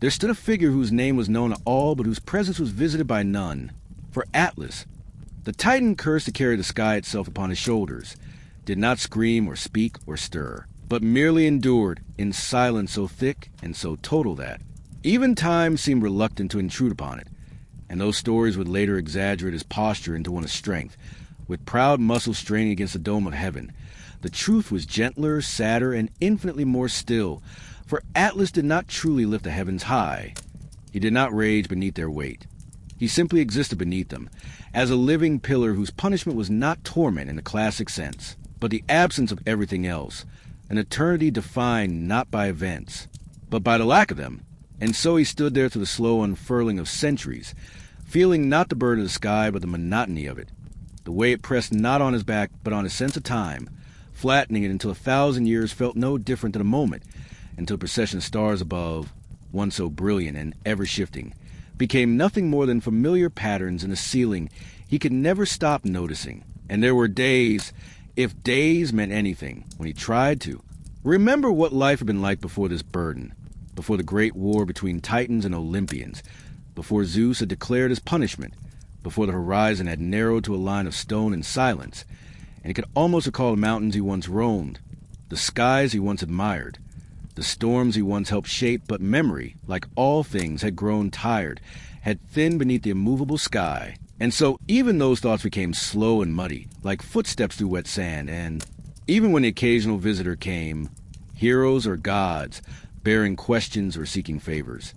there stood a figure whose name was known to all but whose presence was visited by none. For Atlas, the Titan cursed to carry the sky itself upon his shoulders, did not scream or speak or stir, but merely endured in silence so thick and so total that even time seemed reluctant to intrude upon it, and those stories would later exaggerate his posture into one of strength, with proud muscles straining against the dome of heaven. The truth was gentler, sadder, and infinitely more still, for Atlas did not truly lift the heavens high. He did not rage beneath their weight. He simply existed beneath them, as a living pillar whose punishment was not torment in the classic sense, but the absence of everything else, an eternity defined not by events, but by the lack of them. And so he stood there through the slow unfurling of centuries, feeling not the burden of the sky, but the monotony of it, the way it pressed not on his back, but on his sense of time, flattening it until 1,000 years felt no different than a moment, until the procession of stars above, once so brilliant and ever-shifting, became nothing more than familiar patterns in a ceiling he could never stop noticing. And there were days, if days meant anything, when he tried to remember what life had been like before this burden, before the great war between Titans and Olympians, before Zeus had declared his punishment, before the horizon had narrowed to a line of stone and silence, and he could almost recall the mountains he once roamed, the skies he once admired, the storms he once helped shape, but memory, like all things, had grown tired, had thinned beneath the immovable sky. And so even those thoughts became slow and muddy, like footsteps through wet sand, and even when the occasional visitor came, heroes or gods, bearing questions or seeking favors,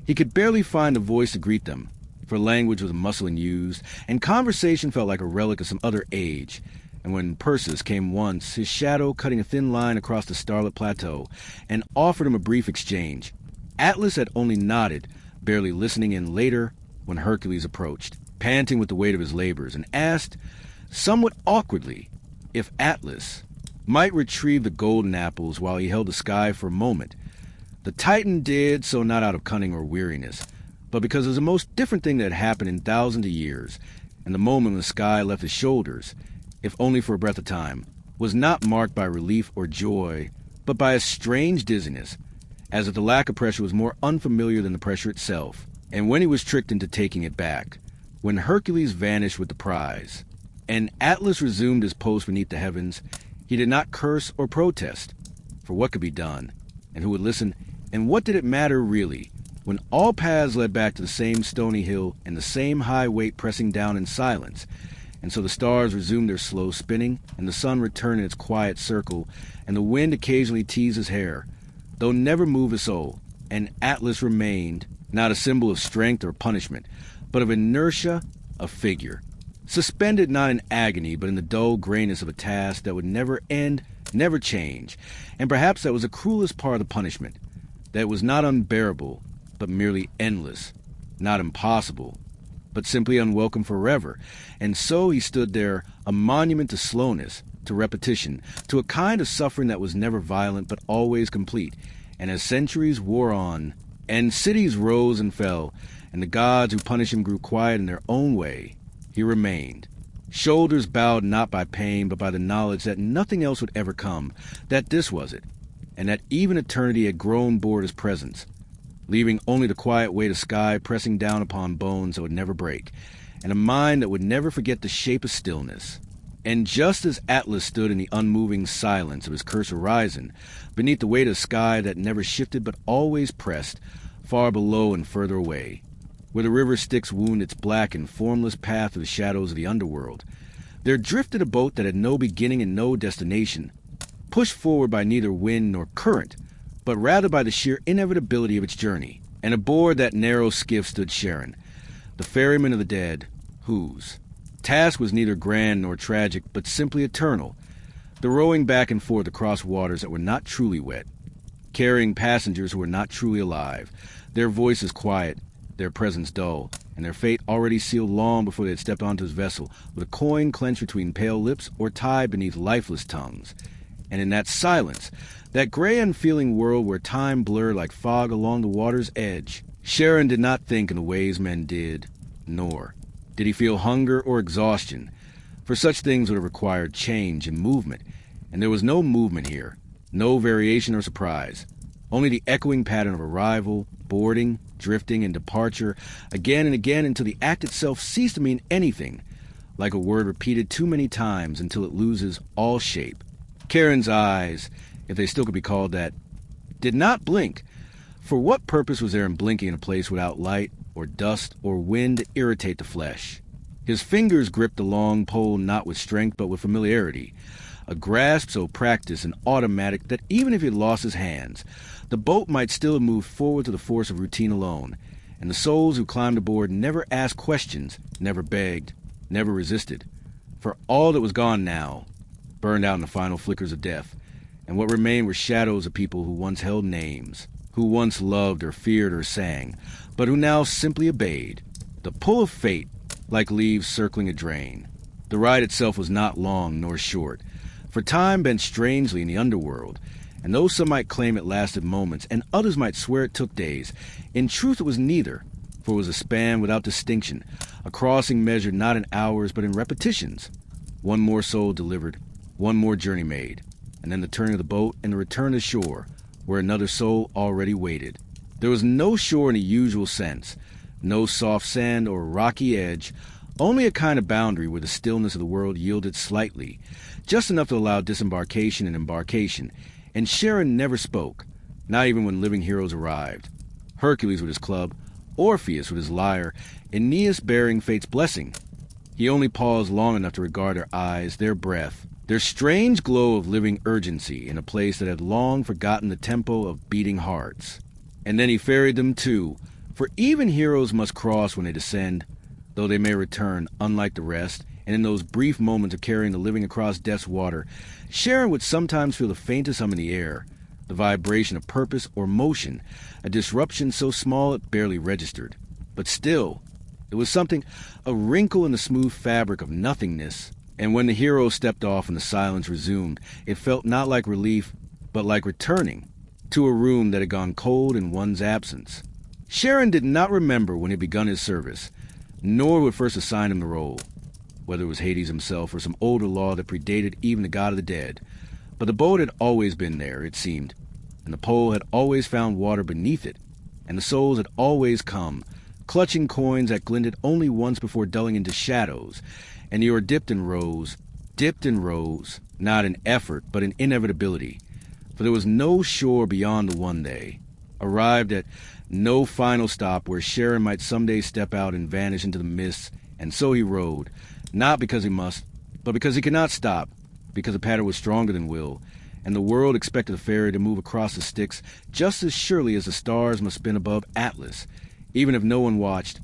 he could barely find a voice to greet them, for language was a muscle unused, and conversation felt like a relic of some other age. And when Perseus came once, his shadow cutting a thin line across the starlit plateau, and offered him a brief exchange, Atlas had only nodded, barely listening in later when Hercules approached, panting with the weight of his labors, and asked, somewhat awkwardly, if Atlas might retrieve the golden apples while he held the sky for a moment. The Titan did so not out of cunning or weariness, but because it was the most different thing that had happened in thousands of years, and the moment when the sky left his shoulders, if only for a breath of time, was not marked by relief or joy, but by a strange dizziness, as if the lack of pressure was more unfamiliar than the pressure itself. And when he was tricked into taking it back, when Hercules vanished with the prize, and Atlas resumed his post beneath the heavens, he did not curse or protest, for what could be done, and who would listen, and what did it matter really, when all paths led back to the same stony hill and the same high weight pressing down in silence. And so the stars resumed their slow spinning, and the sun returned in its quiet circle, and the wind occasionally teased his hair, though never moved his soul, and Atlas remained, not a symbol of strength or punishment, but of inertia, a figure, suspended not in agony, but in the dull grayness of a task that would never end, never change. And perhaps that was the cruelest part of the punishment, that it was not unbearable, but merely endless, not impossible, but simply unwelcome forever. And so he stood there, a monument to slowness, to repetition, to a kind of suffering that was never violent but always complete. And as centuries wore on, and cities rose and fell, and the gods who punished him grew quiet in their own way, he remained, shoulders bowed not by pain but by the knowledge that nothing else would ever come, that this was it, and that even eternity had grown bored his presence, leaving only the quiet weight of sky pressing down upon bones that would never break, and a mind that would never forget the shape of stillness. And just as Atlas stood in the unmoving silence of his cursed horizon, beneath the weight of sky that never shifted but always pressed, far below and further away, where the river Styx wound its black and formless path through the shadows of the underworld, There drifted a boat that had no beginning and no destination, pushed forward by neither wind nor current, but rather by the sheer inevitability of its journey. And aboard that narrow skiff stood Sharon, the ferryman of the dead, whose task was neither grand nor tragic, but simply eternal, the rowing back and forth across waters that were not truly wet, carrying passengers who were not truly alive, their voices quiet, their presence dull, and their fate already sealed long before they had stepped onto his vessel, with a coin clenched between pale lips or tied beneath lifeless tongues. And in that silence, that gray unfeeling world where time blurred like fog along the water's edge, Sharon did not think in the ways men did, nor did he feel hunger or exhaustion, for such things would have required change and movement, and there was no movement here, no variation or surprise, only the echoing pattern of arrival, boarding, drifting, and departure, again and again until the act itself ceased to mean anything, like a word repeated too many times until it loses all shape. Karen's eyes, if they still could be called that, did not blink. For what purpose was there in blinking in a place without light, or dust, or wind to irritate the flesh? His fingers gripped the long pole not with strength but with familiarity, a grasp so practiced and automatic that even if he had lost his hands, the boat might still have moved forward to the force of routine alone, and the souls who climbed aboard never asked questions, never begged, never resisted. For all that was gone now, burned out in the final flickers of death, and what remained were shadows of people who once held names, who once loved or feared or sang, but who now simply obeyed. The pull of fate, like leaves circling a drain. The ride itself was not long nor short, for time bent strangely in the underworld, and though some might claim it lasted moments, and others might swear it took days, in truth it was neither, for it was a span without distinction, a crossing measured not in hours but in repetitions. One more soul delivered, one more journey made, and then the turning of the boat and the return to shore, where another soul already waited. There was no shore in the usual sense, no soft sand or rocky edge, only a kind of boundary where the stillness of the world yielded slightly, just enough to allow disembarkation and embarkation, and Sharon never spoke, not even when living heroes arrived. Hercules with his club, Orpheus with his lyre, Aeneas bearing fate's blessing. He only paused long enough to regard their eyes, their breath, their strange glow of living urgency in a place that had long forgotten the tempo of beating hearts. And then he ferried them too, for even heroes must cross when they descend, though they may return, unlike the rest, and in those brief moments of carrying the living across death's water, Sharon would sometimes feel the faintest hum in the air, the vibration of purpose or motion, a disruption so small it barely registered. But still, it was something, a wrinkle in the smooth fabric of nothingness, and when the hero stepped off and the silence resumed, it felt not like relief, but like returning to a room that had gone cold in one's absence. Sharon did not remember when he had begun his service, nor would first assign him the role, whether it was Hades himself or some older law that predated even the god of the dead. But the boat had always been there, it seemed, and the pole had always found water beneath it, and the souls had always come, clutching coins that glinted only once before dulling into shadows, and the oar dipped and rose, not in effort, but in inevitability, for there was no shore beyond the one day, arrived at no final stop where Sharon might someday step out and vanish into the mists, and so he rowed, not because he must, but because he could not stop, because the pattern was stronger than will, and the world expected the ferry to move across the Styx just as surely as the stars must spin above Atlas, even if no one watched,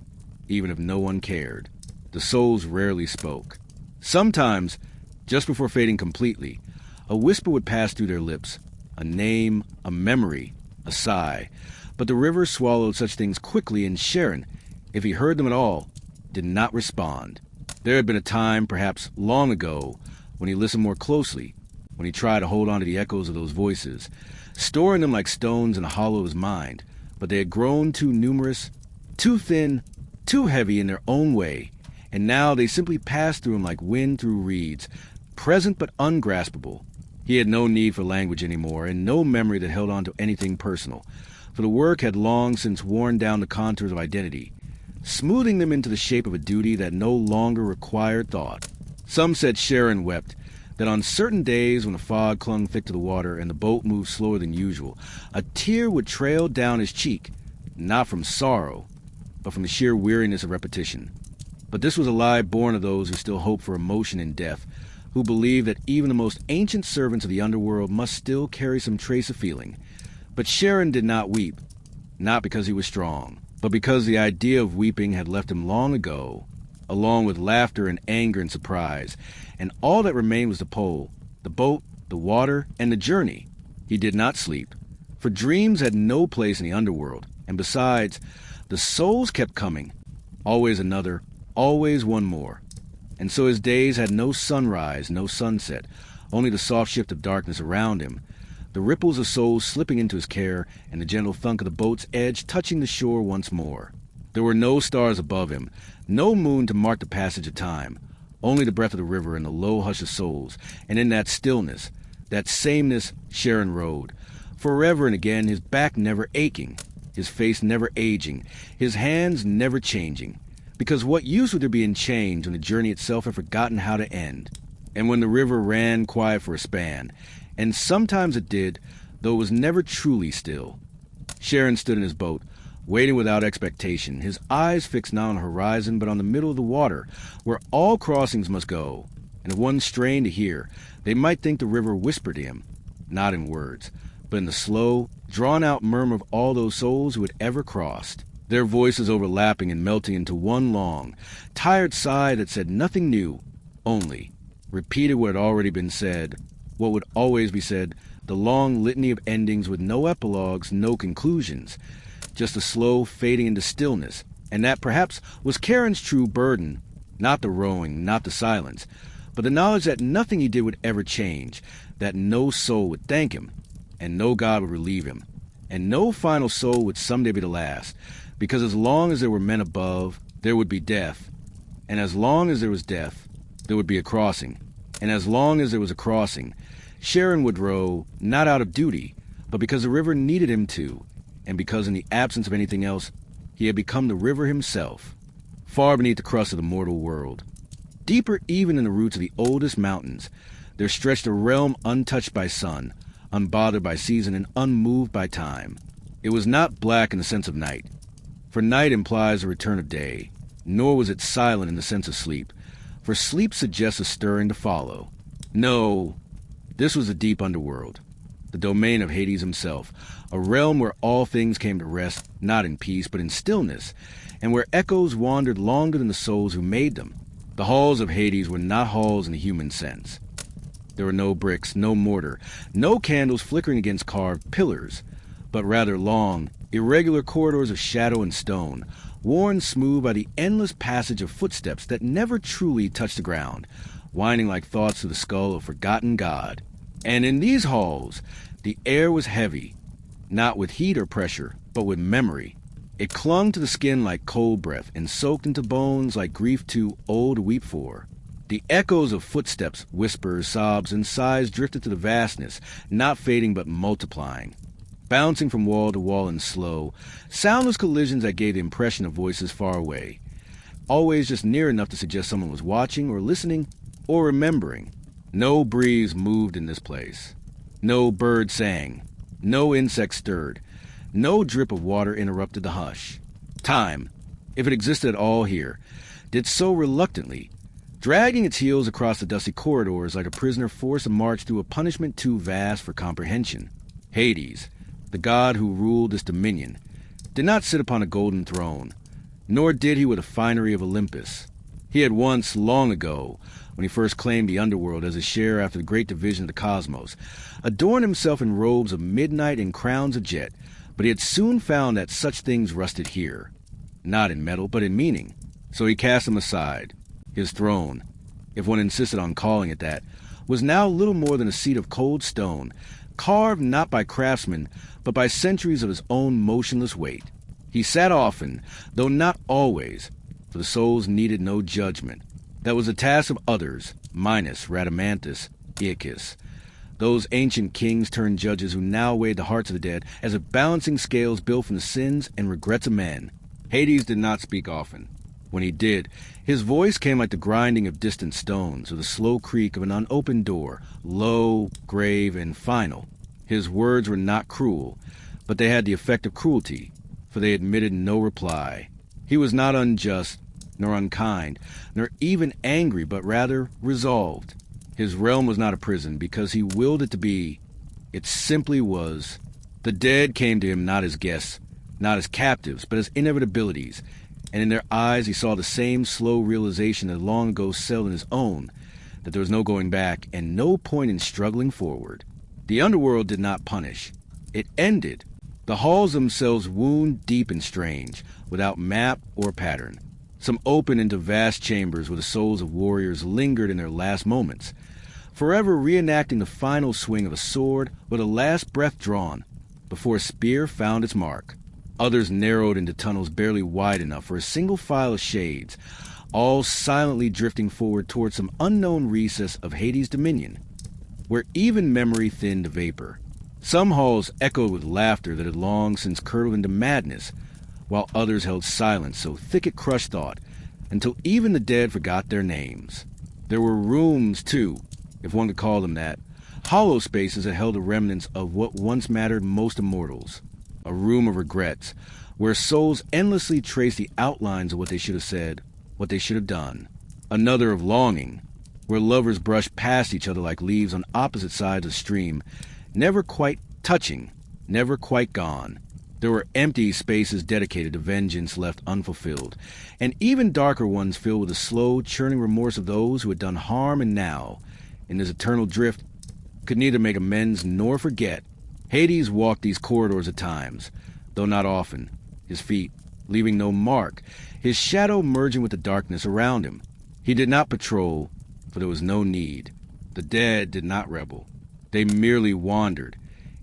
even if no one cared. The souls rarely spoke. Sometimes, just before fading completely, a whisper would pass through their lips, a name, a memory, a sigh, but the river swallowed such things quickly, and Sharon, if he heard them at all, did not respond. There had been a time, perhaps long ago, when he listened more closely, when he tried to hold on to the echoes of those voices, storing them like stones in the hollow of his mind, but they had grown too numerous, too thin, too heavy in their own way, and now they simply passed through him like wind through reeds, present but ungraspable. He had no need for language anymore, and no memory that held on to anything personal, for the work had long since worn down the contours of identity, smoothing them into the shape of a duty that no longer required thought. Some said Sharon wept, that on certain days when the fog clung thick to the water and the boat moved slower than usual, a tear would trail down his cheek, not from sorrow, but from the sheer weariness of repetition. But this was a lie born of those who still hope for emotion in death, who believe that even the most ancient servants of the underworld must still carry some trace of feeling. But Sharon did not weep, not because he was strong, but because the idea of weeping had left him long ago, along with laughter and anger and surprise, and all that remained was the pole, the boat, the water, and the journey. He did not sleep, for dreams had no place in the underworld, and besides, the souls kept coming, always another, always one more. And so his days had no sunrise, no sunset, only the soft shift of darkness around him, the ripples of souls slipping into his care, and the gentle thunk of the boat's edge touching the shore once more. There were no stars above him, no moon to mark the passage of time, only the breath of the river and the low hush of souls, and in that stillness, that sameness, Sharon rode, forever and again, his back never aching, his face never aging, his hands never changing. Because what use would there be in change when the journey itself had forgotten how to end? And when the river ran quiet for a span, and sometimes it did, though it was never truly still. Sharon stood in his boat, waiting without expectation, his eyes fixed not on the horizon but on the middle of the water, where all crossings must go. And if one strained to hear, they might think the river whispered to him, not in words, but in the slow, drawn-out murmur of all those souls who had ever crossed, their voices overlapping and melting into one long, tired sigh that said nothing new, only repeated what had already been said, what would always be said, the long litany of endings with no epilogues, no conclusions, just a slow fading into stillness, and that perhaps was Charon's true burden, not the rowing, not the silence, but the knowledge that nothing he did would ever change, that no soul would thank him, and no god would relieve him, and no final soul would someday be the last, because as long as there were men above, there would be death, and as long as there was death, there would be a crossing, and as long as there was a crossing, Sharon would row, not out of duty, but because the river needed him to, and because in the absence of anything else, he had become the river himself, far beneath the crust of the mortal world. Deeper even in the roots of the oldest mountains, there stretched a realm untouched by sun, unbothered by season, and unmoved by time. It was not black in the sense of night, for night implies the return of day, nor was it silent in the sense of sleep, for sleep suggests a stirring to follow. No, this was the deep underworld, the domain of Hades himself, a realm where all things came to rest, not in peace, but in stillness, and where echoes wandered longer than the souls who made them. The halls of Hades were not halls in the human sense. There were no bricks, no mortar, no candles flickering against carved pillars, but rather long, irregular corridors of shadow and stone, worn smooth by the endless passage of footsteps that never truly touched the ground, winding like thoughts to the skull of forgotten god. And in these halls, the air was heavy, not with heat or pressure, but with memory. It clung to the skin like cold breath, and soaked into bones like grief too old to weep for. The echoes of footsteps, whispers, sobs, and sighs drifted to the vastness, not fading but multiplying, bouncing from wall to wall in slow, soundless collisions that gave the impression of voices far away, always just near enough to suggest someone was watching or listening or remembering. No breeze moved in this place. No bird sang. No insect stirred. No drip of water interrupted the hush. Time, if it existed at all here, did so reluctantly, dragging its heels across the dusty corridors like a prisoner forced to march through a punishment too vast for comprehension. Hades, the god who ruled this dominion, did not sit upon a golden throne, nor did he with the finery of Olympus. He had once, long ago, when he first claimed the underworld as a share after the great division of the cosmos, adorned himself in robes of midnight and crowns of jet, but he had soon found that such things rusted here, not in metal, but in meaning. So he cast them aside. His throne, if one insisted on calling it that, was now little more than a seat of cold stone, carved not by craftsmen, but by centuries of his own motionless weight. He sat often, though not always, for the souls needed no judgment. That was the task of others, Minos, Rhadamanthus, Aeacus. Those ancient kings turned judges who now weighed the hearts of the dead as if balancing scales built from the sins and regrets of men. Hades did not speak often. When he did, his voice came like the grinding of distant stones or the slow creak of an unopened door, low, grave, and final. His words were not cruel, but they had the effect of cruelty, for they admitted no reply. He was not unjust, nor unkind, nor even angry, but rather resolved. His realm was not a prison because he willed it to be. It simply was. The dead came to him not as guests, not as captives, but as inevitabilities, and in their eyes he saw the same slow realization that had long ago settled in his own, that there was no going back and no point in struggling forward. The underworld did not punish. It ended. The halls themselves wound deep and strange, without map or pattern. Some opened into vast chambers where the souls of warriors lingered in their last moments, forever reenacting the final swing of a sword or the last breath drawn before a spear found its mark. Others narrowed into tunnels barely wide enough for a single file of shades, all silently drifting forward toward some unknown recess of Hades' dominion, where even memory thinned to vapor. Some halls echoed with laughter that had long since curdled into madness, while others held silence so thick it crushed thought, until even the dead forgot their names. There were rooms, too, if one could call them that, hollow spaces that held the remnants of what once mattered most to mortals. A room of regrets, where souls endlessly traced the outlines of what they should have said, what they should have done. Another of longing, where lovers brushed past each other like leaves on opposite sides of the stream, never quite touching, never quite gone. There were empty spaces dedicated to vengeance left unfulfilled, and even darker ones filled with the slow, churning remorse of those who had done harm and now, in his eternal drift, could neither make amends nor forget. Hades walked these corridors at times, though not often, his feet leaving no mark, his shadow merging with the darkness around him. He did not patrol, for there was no need. The dead did not rebel. They merely wandered,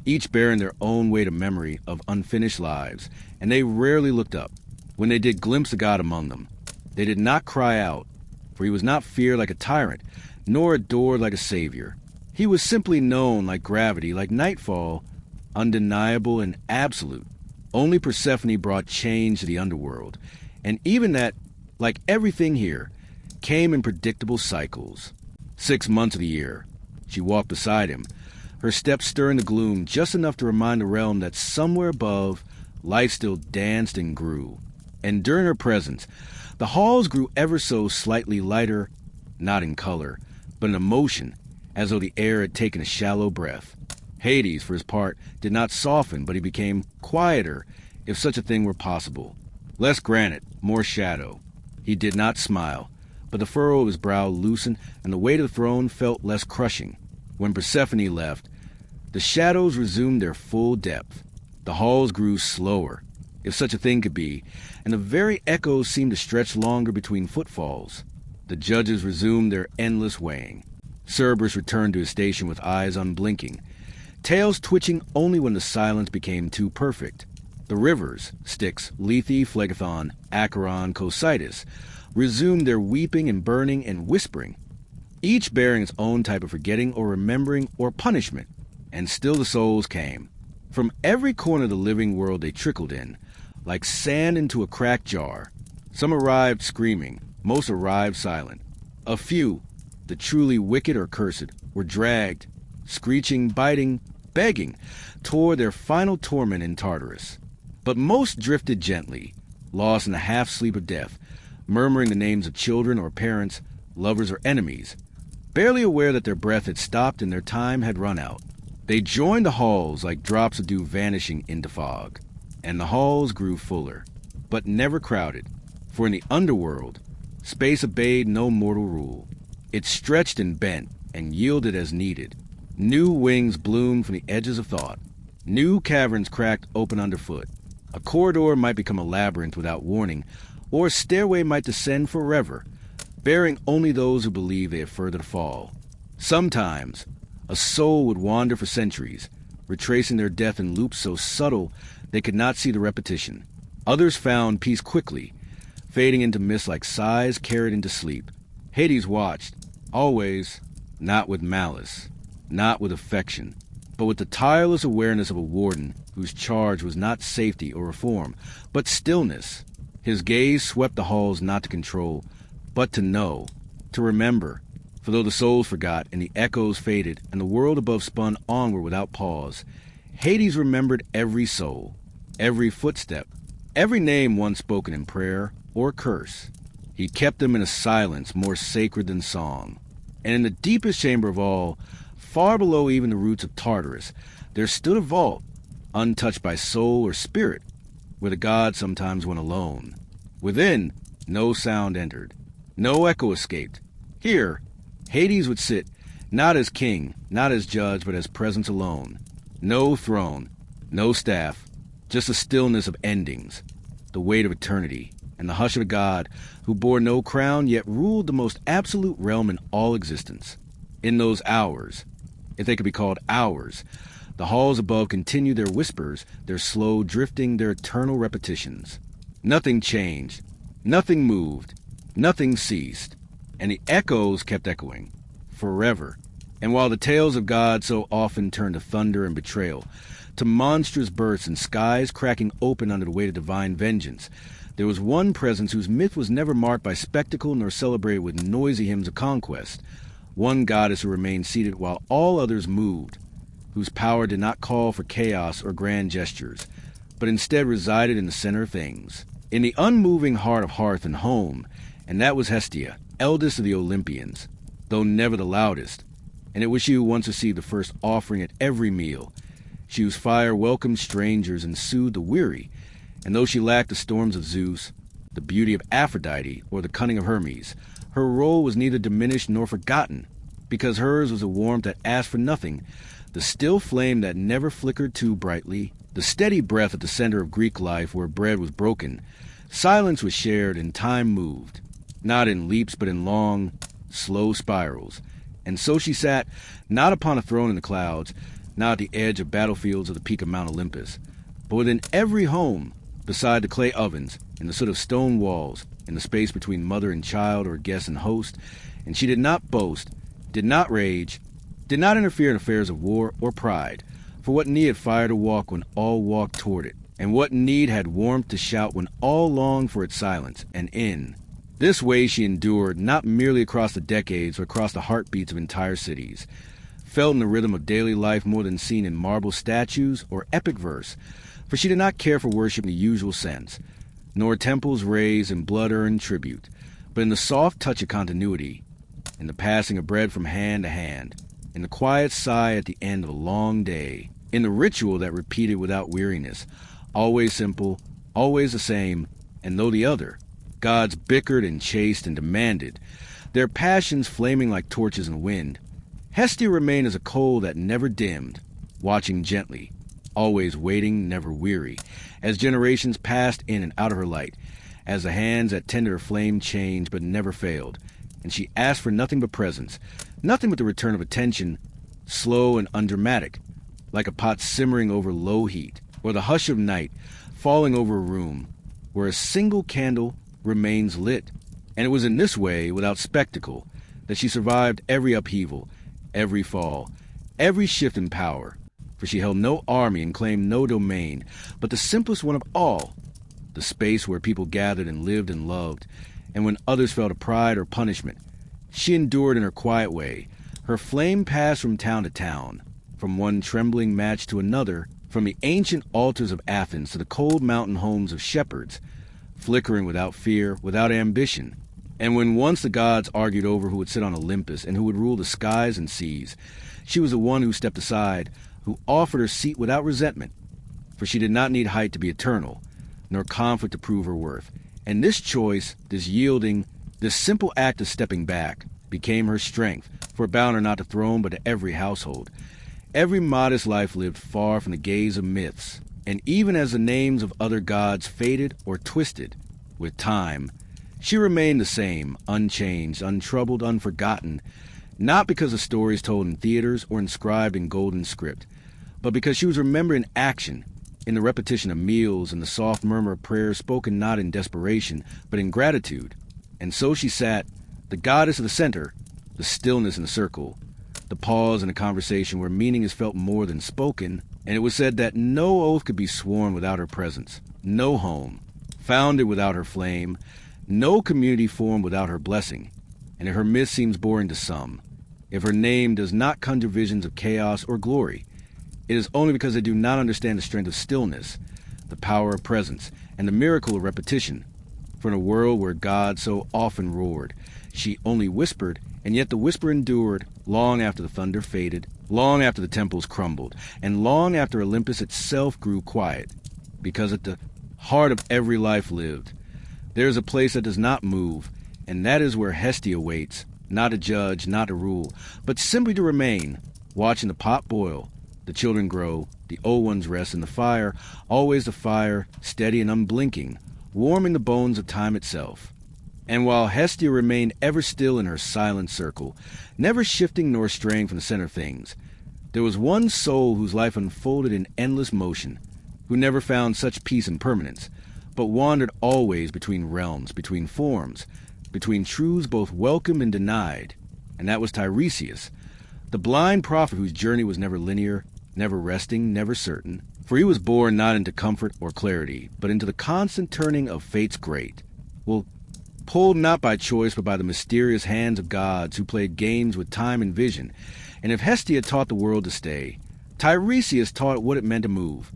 each bearing their own weight of memory of unfinished lives, and they rarely looked up. When they did glimpse a god among them, they did not cry out, for he was not feared like a tyrant, nor adored like a savior. He was simply known like gravity, like nightfall, undeniable and absolute. Only Persephone brought change to the underworld, and even that, like everything here, came in predictable cycles. 6 months of the year, she walked beside him, her steps stirring the gloom just enough to remind the realm that somewhere above, life still danced and grew. And during her presence, the halls grew ever so slightly lighter, not in color, but in emotion, as though the air had taken a shallow breath. Hades, for his part, did not soften, but he became quieter, if such a thing were possible. Less granite, more shadow. He did not smile, but the furrow of his brow loosened, and the weight of the throne felt less crushing. When Persephone left, the shadows resumed their full depth. The halls grew slower, if such a thing could be, and the very echoes seemed to stretch longer between footfalls. The judges resumed their endless weighing. Cerberus returned to his station with eyes unblinking, tails twitching only when the silence became too perfect. The rivers, Styx, Lethe, Phlegethon, Acheron, Cocytus, resumed their weeping and burning and whispering, each bearing its own type of forgetting or remembering or punishment, and still the souls came. From every corner of the living world they trickled in, like sand into a cracked jar. Some arrived screaming, most arrived silent. A few, the truly wicked or cursed, were dragged, screeching, biting, begging, toward their final torment in Tartarus. But most drifted gently, lost in the half-sleep of death, murmuring the names of children or parents, lovers or enemies, barely aware that their breath had stopped and their time had run out. They joined the halls like drops of dew vanishing into fog, and the halls grew fuller, but never crowded, for in the underworld, space obeyed no mortal rule. It stretched and bent and yielded as needed. New wings bloomed from the edges of thought. New caverns cracked open underfoot. A corridor might become a labyrinth without warning, or a stairway might descend forever, bearing only those who believe they have further to fall. Sometimes, a soul would wander for centuries, retracing their death in loops so subtle they could not see the repetition. Others found peace quickly, fading into mist like sighs carried into sleep. Hades watched, always, not with malice, not with affection, but with the tireless awareness of a warden whose charge was not safety or reform, but stillness. His gaze swept the halls not to control, but to know, to remember. For though the souls forgot and the echoes faded and the world above spun onward without pause, Hades remembered every soul, every footstep, every name once spoken in prayer or curse. He kept them in a silence more sacred than song. And in the deepest chamber of all, far below even the roots of Tartarus, there stood a vault, untouched by soul or spirit, where the gods sometimes went alone. Within, no sound entered, no echo escaped. Here, Hades would sit, not as king, not as judge, but as presence alone. No throne, no staff, just the stillness of endings, the weight of eternity, and the hush of a god who bore no crown yet ruled the most absolute realm in all existence. In those hours, if they could be called hours, the halls above continued their whispers, their slow drifting, their eternal repetitions. Nothing changed, nothing moved, nothing ceased, and the echoes kept echoing, forever. And while the tales of God so often turned to thunder and betrayal, to monstrous bursts and skies cracking open under the weight of divine vengeance, there was one presence whose myth was never marked by spectacle nor celebrated with noisy hymns of conquest, one goddess who remained seated while all others moved, whose power did not call for chaos or grand gestures, but instead resided in the center of things, in the unmoving heart of hearth and home, and that was Hestia, eldest of the Olympians, though never the loudest, and it was she who once received the first offering at every meal, she whose fire welcomed strangers and soothed the weary, and though she lacked the storms of Zeus, the beauty of Aphrodite, or the cunning of Hermes, her role was neither diminished nor forgotten, because hers was a warmth that asked for nothing, the still flame that never flickered too brightly, the steady breath at the center of Greek life where bread was broken, silence was shared, and time moved, not in leaps but in long, slow spirals. And so she sat, not upon a throne in the clouds, not at the edge of battlefields of the peak of Mount Olympus, but within every home, beside the clay ovens, in the soot of stone walls, in the space between mother and child or guest and host, and she did not boast, did not rage, did not interfere in affairs of war or pride, for what need had fire to walk when all walked toward it, and what need had warmth to shout when all longed for its silence, and in this way she endured, not merely across the decades, but across the heartbeats of entire cities, felt in the rhythm of daily life more than seen in marble statues or epic verse, for she did not care for worship in the usual sense, nor temples raised and blood-earned tribute, but in the soft touch of continuity, in the passing of bread from hand to hand, in the quiet sigh at the end of a long day, in the ritual that repeated without weariness, always simple, always the same, and though the other, gods bickered and chased and demanded, their passions flaming like torches in the wind, Hestia remained as a coal that never dimmed, watching gently, always waiting, never weary, as generations passed in and out of her light, as the hands that tended her flame changed but never failed, and she asked for nothing but presence, nothing but the return of attention, slow and undramatic, like a pot simmering over low heat, or the hush of night falling over a room, where a single candle remains lit. And it was in this way, without spectacle, that she survived every upheaval, every fall, every shift in power, for she held no army and claimed no domain, but the simplest one of all, the space where people gathered and lived and loved, and when others felt a pride or punishment, she endured in her quiet way. Her flame passed from town to town, from one trembling match to another, from the ancient altars of Athens to the cold mountain homes of shepherds, flickering without fear, without ambition. And when once the gods argued over who would sit on Olympus and who would rule the skies and seas, she was the one who stepped aside, who offered her seat without resentment, for she did not need height to be eternal, nor conflict to prove her worth. And this choice, this yielding, this simple act of stepping back, became her strength, for it bound her not to throne but to every household. Every modest life lived far from the gaze of myths, and even as the names of other gods faded or twisted with time, she remained the same, unchanged, untroubled, unforgotten, not because of stories told in theaters or inscribed in golden script, but because she was remembered in action, in the repetition of meals and the soft murmur of prayers spoken not in desperation, but in gratitude. And so she sat, the goddess of the center, the stillness in the circle, the pause in a conversation where meaning is felt more than spoken, and it was said that no oath could be sworn without her presence, no home founded without her flame, no community formed without her blessing. And if her myth seems boring to some, if her name does not conjure visions of chaos or glory, it is only because they do not understand the strength of stillness, the power of presence, and the miracle of repetition. For in a world where God so often roared, she only whispered, and yet the whisper endured long after the thunder faded, long after the temples crumbled, and long after Olympus itself grew quiet. Because at the heart of every life lived, there is a place that does not move, and that is where Hestia waits, not to judge, not to rule, but simply to remain, watching the pot boil, the children grow, the old ones rest in the fire, always the fire, steady and unblinking, warming the bones of time itself. And while Hestia remained ever still in her silent circle, never shifting nor straying from the center of things, there was one soul whose life unfolded in endless motion, who never found such peace and permanence, but wandered always between realms, between forms, between truths both welcome and denied. And that was Tiresias, the blind prophet whose journey was never linear, never resting, never certain. For he was born not into comfort or clarity, but into the constant turning of fate's grate. Well, pulled not by choice, but by the mysterious hands of gods who played games with time and vision. And if Hestia taught the world to stay, Tiresias taught what it meant to move,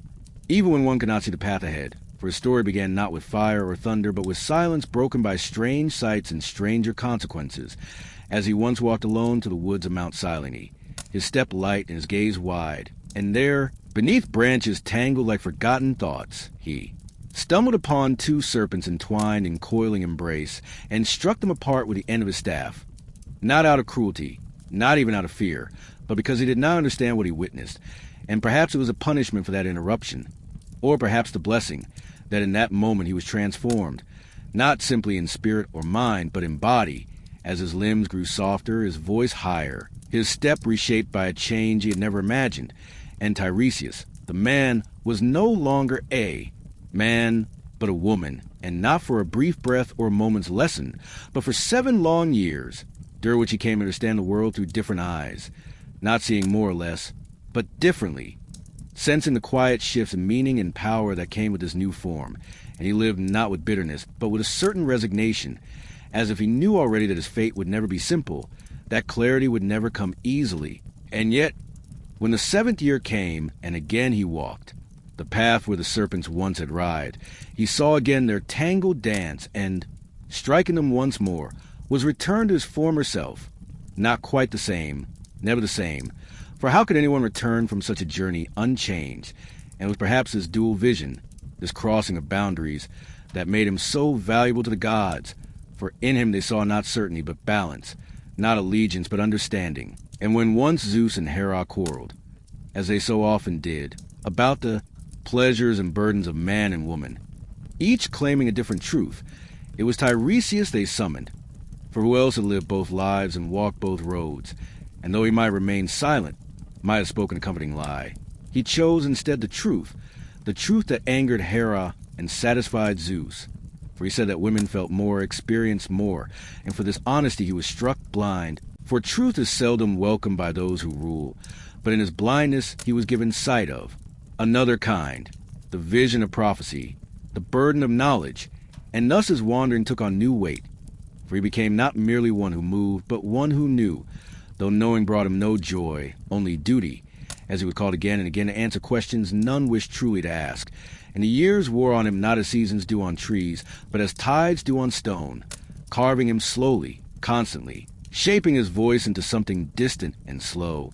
even when one could not see the path ahead. For his story began not with fire or thunder, but with silence broken by strange sights and stranger consequences, as he once walked alone to the woods of Mount Silene, his step light and his gaze wide. And there, beneath branches tangled like forgotten thoughts, he stumbled upon two serpents entwined in coiling embrace, and struck them apart with the end of his staff. Not out of cruelty, not even out of fear, but because he did not understand what he witnessed, and perhaps it was a punishment for that interruption, or perhaps the blessing, that in that moment he was transformed, not simply in spirit or mind, but in body, as his limbs grew softer, his voice higher, his step reshaped by a change he had never imagined. And Tiresias, the man, was no longer a man, but a woman, and not for a brief breath or a moment's lesson, but for 7 long years, during which he came to understand the world through different eyes, not seeing more or less, but differently, sensing the quiet shifts in meaning and power that came with this new form. And he lived not with bitterness, but with a certain resignation, as if he knew already that his fate would never be simple, that clarity would never come easily. And yet, when the 7th year came, and again he walked the path where the serpents once had writhed, he saw again their tangled dance, and, striking them once more, was returned to his former self. Not quite the same, never the same, for how could anyone return from such a journey unchanged? And it was perhaps this dual vision, this crossing of boundaries, that made him so valuable to the gods, for in him they saw not certainty but balance, not allegiance but understanding. And when once Zeus and Hera quarreled, as they so often did, about the pleasures and burdens of man and woman, each claiming a different truth, it was Tiresias they summoned. For who else had lived both lives and walked both roads? And though he might remain silent, might have spoken a comforting lie, he chose instead the truth that angered Hera and satisfied Zeus. For he said that women felt more, experienced more, and for this honesty he was struck blind. For truth is seldom welcomed by those who rule, but in his blindness he was given sight of another kind, the vision of prophecy, the burden of knowledge, and thus his wandering took on new weight. For he became not merely one who moved, but one who knew, though knowing brought him no joy, only duty, as he was called again and again to answer questions none wished truly to ask. And the years wore on him not as seasons do on trees, but as tides do on stone, carving him slowly, constantly, shaping his voice into something distant and slow,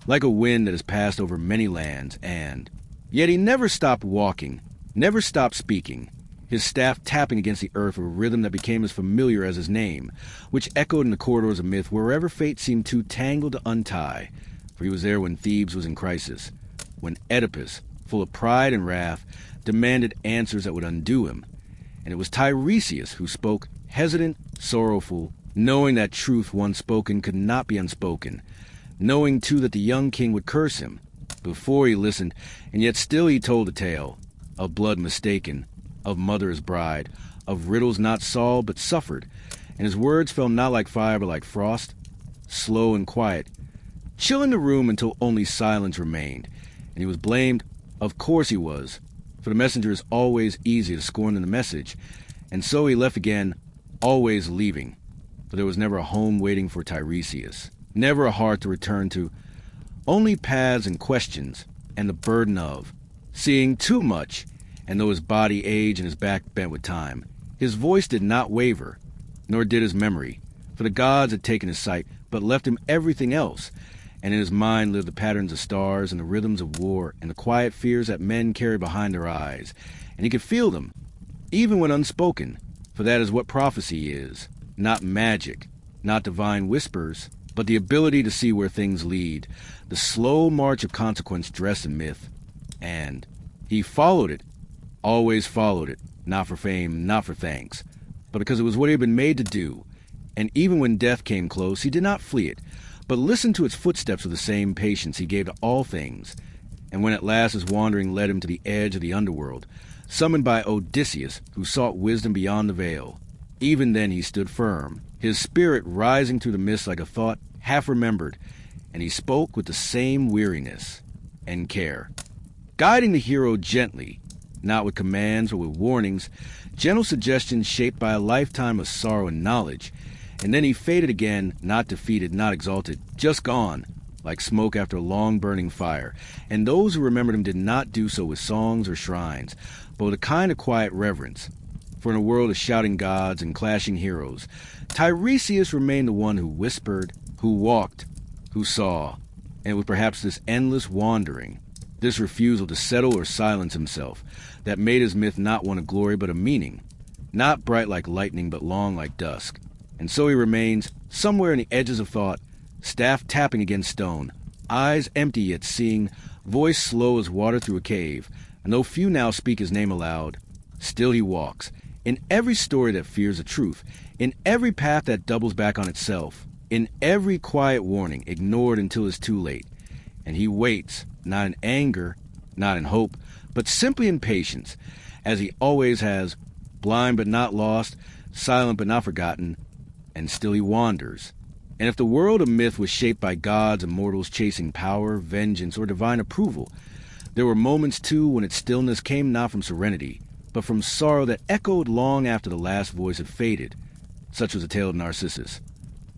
like a wind that has passed over many lands. And yet he never stopped walking, never stopped speaking, his staff tapping against the earth with a rhythm that became as familiar as his name, which echoed in the corridors of myth wherever fate seemed too tangled to untie. For he was there when Thebes was in crisis, when Oedipus, full of pride and wrath, demanded answers that would undo him. And it was Tiresias who spoke, hesitant, sorrowful, knowing that truth once spoken could not be unspoken, knowing too that the young king would curse him. Before he listened, and yet still he told the tale of blood mistaken, of mother as bride, of riddles not solved but suffered, and his words fell not like fire but like frost, slow and quiet, chilling the room until only silence remained. And he was blamed, of course he was, for the messenger is always easy to scorn in the message, and so he left again, always leaving, for there was never a home waiting for Tiresias, never a heart to return to, only paths and questions, and the burden of seeing too much. And though his body aged and his back bent with time, His voice did not waver, nor did his memory, for the gods had taken his sight, but left him everything else, and in his mind lived the patterns of stars and the rhythms of war and the quiet fears that men carry behind their eyes, and he could feel them, even when unspoken, for that is what prophecy is, not magic, not divine whispers, but the ability to see where things lead, the slow march of consequence dressed in myth. And he followed it, always followed it, not for fame, not for thanks, but because it was what he had been made to do. And even when death came close, he did not flee it, but listened to its footsteps with the same patience he gave to all things. And when at last his wandering led him to the edge of the underworld, summoned by Odysseus, who sought wisdom beyond the veil, even then he stood firm, his spirit rising through the mist like a thought half remembered, and he spoke with the same weariness and care, guiding the hero gently, not with commands or with warnings, gentle suggestions shaped by a lifetime of sorrow and knowledge. And then he faded again, not defeated, not exalted, just gone, like smoke after a long burning fire. And those who remembered him did not do so with songs or shrines, but with a kind of quiet reverence. For in a world of shouting gods and clashing heroes, Tiresias remained the one who whispered, who walked, who saw. And with perhaps this endless wandering, this refusal to settle or silence himself, that made his myth not one of glory but of meaning, not bright like lightning but long like dusk. And so he remains, somewhere in the edges of thought, staff tapping against stone, eyes empty yet seeing, voice slow as water through a cave, and though few now speak his name aloud, still he walks, in every story that fears the truth, in every path that doubles back on itself, in every quiet warning ignored until it's too late. And he waits, not in anger, not in hope, but simply in patience, as he always has, blind but not lost, silent but not forgotten, and still he wanders. And if the world of myth was shaped by gods and mortals chasing power, vengeance, or divine approval, there were moments too when its stillness came not from serenity, but from sorrow that echoed long after the last voice had faded. Such was the tale of Narcissus,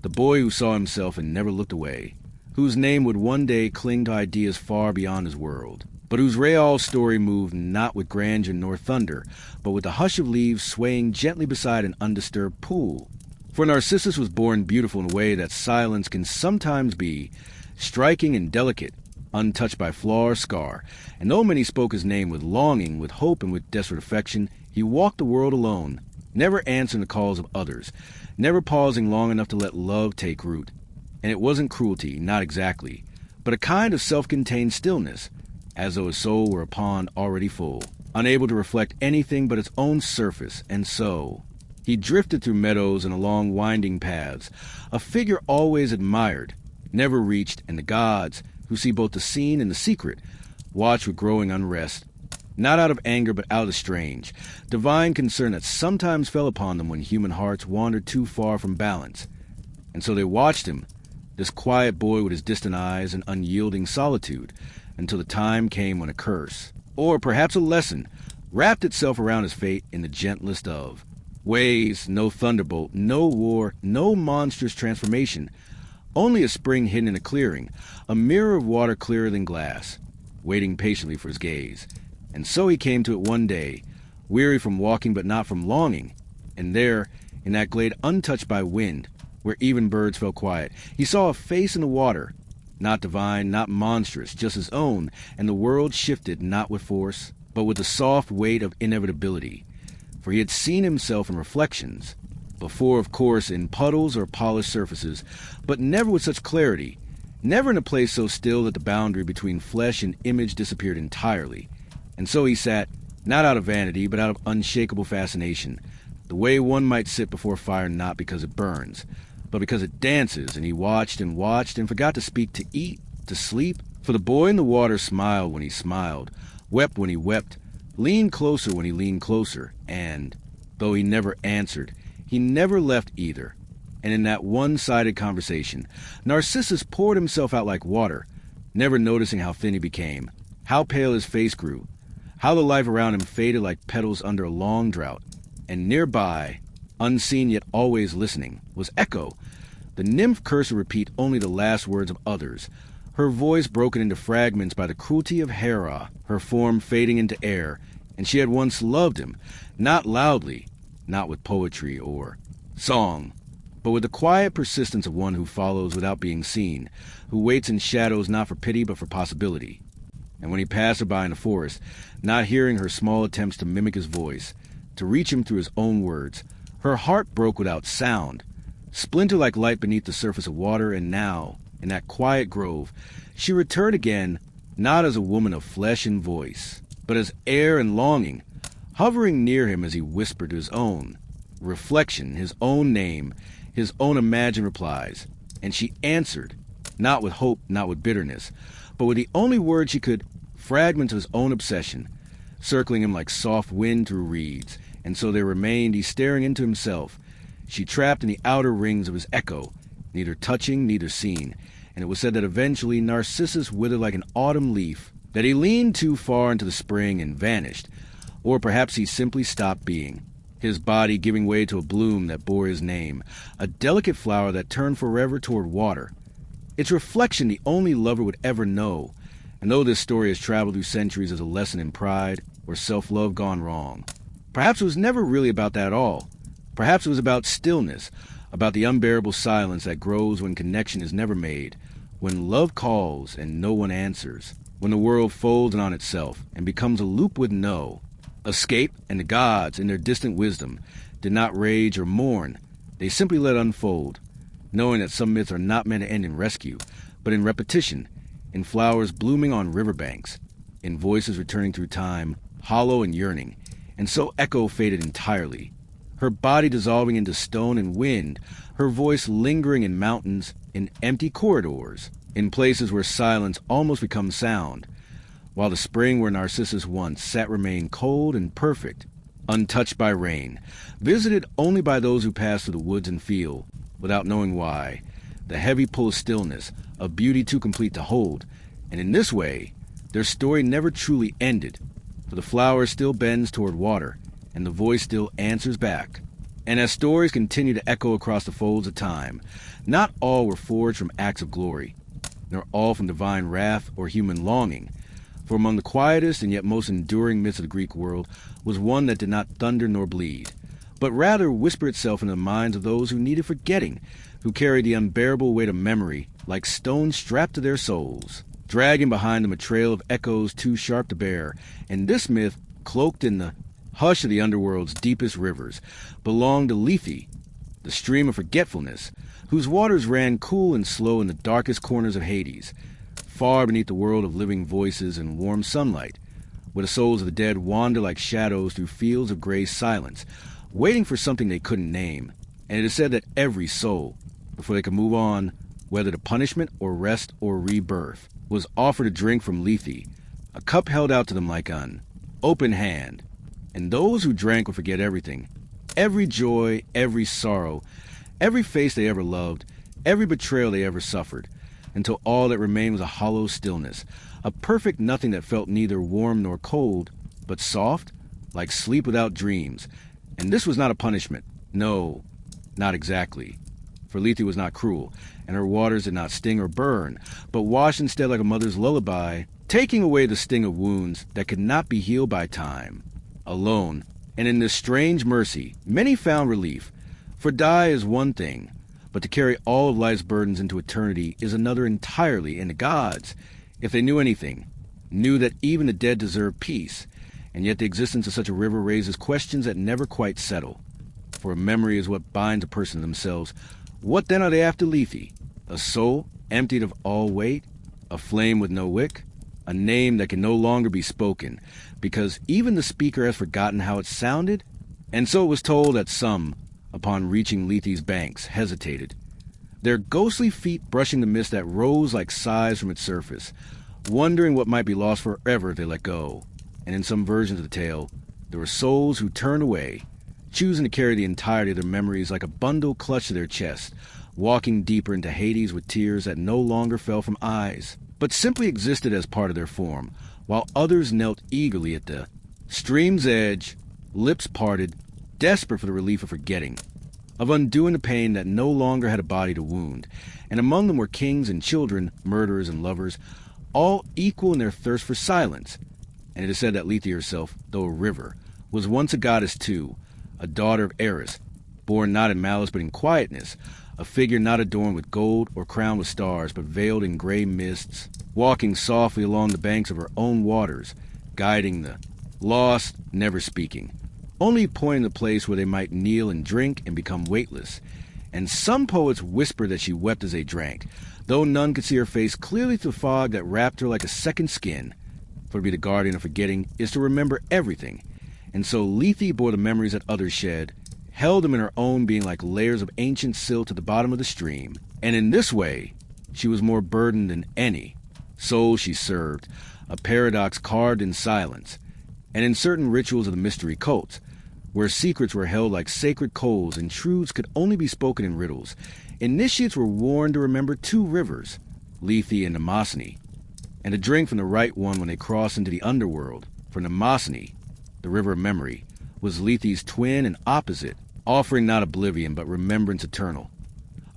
the boy who saw himself and never looked away, whose name would one day cling to ideas far beyond his world, but whose real story moved not with grandeur nor thunder, but with the hush of leaves swaying gently beside an undisturbed pool. For Narcissus was born beautiful in a way that silence can sometimes be, striking and delicate, untouched by flaw or scar, and though many spoke his name with longing, with hope, and with desperate affection, he walked the world alone, never answering the calls of others, never pausing long enough to let love take root. And it wasn't cruelty, not exactly, but a kind of self-contained stillness, as though his soul were a pond already full, unable to reflect anything but its own surface, and so he drifted through meadows and along winding paths, a figure always admired, never reached, and the gods, who see both the seen and the secret, watch with growing unrest, not out of anger but out of strange, divine concern that sometimes fell upon them when human hearts wandered too far from balance. And so they watched him, this quiet boy with his distant eyes and unyielding solitude, until the time came when a curse, or perhaps a lesson, wrapped itself around his fate in the gentlest of ways. No thunderbolt, no war, no monstrous transformation, only a spring hidden in a clearing, a mirror of water clearer than glass, waiting patiently for his gaze. And so he came to it one day, weary from walking but not from longing, and there, in that glade untouched by wind, where even birds felt quiet, he saw a face in the water, not divine, not monstrous, just his own, and the world shifted not with force, but with the soft weight of inevitability. For he had seen himself in reflections, before of course in puddles or polished surfaces, but never with such clarity, never in a place so still that the boundary between flesh and image disappeared entirely. And so he sat, not out of vanity, but out of unshakable fascination, the way one might sit before fire not because it burns, but because it dances, and he watched and forgot to speak, to eat, to sleep. For the boy in the water smiled when he smiled, wept when he wept, leaned closer when he leaned closer, and, though he never answered, he never left either. And in that one-sided conversation, Narcissus poured himself out like water, never noticing how thin he became, how pale his face grew, how the life around him faded like petals under a long drought. And nearby, unseen yet always listening, was Echo, the nymph cursed to repeat only the last words of others, her voice broken into fragments by the cruelty of Hera, her form fading into air. And she had once loved him, not loudly, not with poetry or song, but with the quiet persistence of one who follows without being seen, who waits in shadows not for pity but for possibility. And when he passed her by in the forest, not hearing her small attempts to mimic his voice, to reach him through his own words, her heart broke without sound, splintered like light beneath the surface of water, and now, in that quiet grove, she returned again, not as a woman of flesh and voice, but as air and longing, hovering near him as he whispered his own reflection, his own name, his own imagined replies. And she answered, not with hope, not with bitterness, but with the only words she could, fragments of his own obsession, circling him like soft wind through reeds. And so there remained, he staring into himself, she trapped in the outer rings of his echo, neither touching, neither seen. And it was said that eventually Narcissus withered like an autumn leaf, that he leaned too far into the spring and vanished, or perhaps he simply stopped being, his body giving way to a bloom that bore his name, a delicate flower that turned forever toward water, its reflection the only lover would ever know. And though this story has traveled through centuries as a lesson in pride or self-love gone wrong, perhaps it was never really about that at all. Perhaps it was about stillness, about the unbearable silence that grows when connection is never made, when love calls and no one answers, when the world folds in on itself and becomes a loop with no escape. And the gods, in their distant wisdom, did not rage or mourn. They simply let unfold, knowing that some myths are not meant to end in rescue, but in repetition, in flowers blooming on riverbanks, in voices returning through time, hollow and yearning. And so Echo faded entirely, her body dissolving into stone and wind, her voice lingering in mountains, in empty corridors, in places where silence almost becomes sound, while the spring where Narcissus once sat remained cold and perfect, untouched by rain, visited only by those who pass through the woods and feel, without knowing why, the heavy pull of stillness, of beauty too complete to hold. And in this way, their story never truly ended, for the flower still bends toward water, and the voice still answers back. And as stories continue to echo across the folds of time, not all were forged from acts of glory, nor all from divine wrath or human longing. For among the quietest and yet most enduring myths of the Greek world was one that did not thunder nor bleed, but rather whisper itself into the minds of those who needed forgetting, who carried the unbearable weight of memory like stones strapped to their souls, dragging behind them a trail of echoes too sharp to bear. And this myth, cloaked in the hush of the underworld's deepest rivers, belonged to Lethe, the stream of forgetfulness, whose waters ran cool and slow in the darkest corners of Hades, far beneath the world of living voices and warm sunlight, where the souls of the dead wander like shadows through fields of gray silence, waiting for something they couldn't name. And it is said that every soul, before they could move on, whether to punishment or rest or rebirth, was offered a drink from Lethe, a cup held out to them like an open hand. And those who drank would forget everything, every joy, every sorrow, every face they ever loved, every betrayal they ever suffered, until all that remained was a hollow stillness, a perfect nothing that felt neither warm nor cold, but soft, like sleep without dreams. And this was not a punishment. No, not exactly. For Lethe was not cruel, and her waters did not sting or burn, but washed instead like a mother's lullaby, taking away the sting of wounds that could not be healed by time. Alone, and in this strange mercy, many found relief. For die is one thing, but to carry all of life's burdens into eternity is another entirely. And the gods, if they knew anything, knew that even the dead deserve peace, and yet the existence of such a river raises questions that never quite settle. For a memory is what binds a person to themselves. What then are they after Lethe? A soul emptied of all weight? A flame with no wick? A name that can no longer be spoken, because even the speaker has forgotten how it sounded? And so it was told that some, upon reaching Lethe's banks, hesitated, their ghostly feet brushing the mist that rose like sighs from its surface, wondering what might be lost forever if they let go. And in some versions of the tale, there were souls who turned away, choosing to carry the entirety of their memories like a bundle clutched to their chest, walking deeper into Hades with tears that no longer fell from eyes, but simply existed as part of their form, while others knelt eagerly at the stream's edge, lips parted, desperate for the relief of forgetting, of undoing the pain that no longer had a body to wound. And among them were kings and children, murderers and lovers, all equal in their thirst for silence. And it is said that Lethe herself, though a river, was once a goddess too, a daughter of Eris, born not in malice but in quietness, a figure not adorned with gold or crowned with stars, but veiled in gray mists, walking softly along the banks of her own waters, guiding the lost, never speaking, only pointing the place where they might kneel and drink and become weightless. And some poets whisper that she wept as they drank, though none could see her face clearly through the fog that wrapped her like a second skin. For to be the guardian of forgetting is to remember everything, and so Lethe bore the memories that others shed, held them in her own being like layers of ancient silt at the bottom of the stream, and in this way she was more burdened than any soul she served, a paradox carved in silence, and in certain rituals of the mystery cults, where secrets were held like sacred coals and truths could only be spoken in riddles, initiates were warned to remember two rivers, Lethe and Mnemosyne, and to drink from the right one when they crossed into the underworld, for Mnemosyne, the river of memory, was Lethe's twin and opposite, offering not oblivion but remembrance eternal,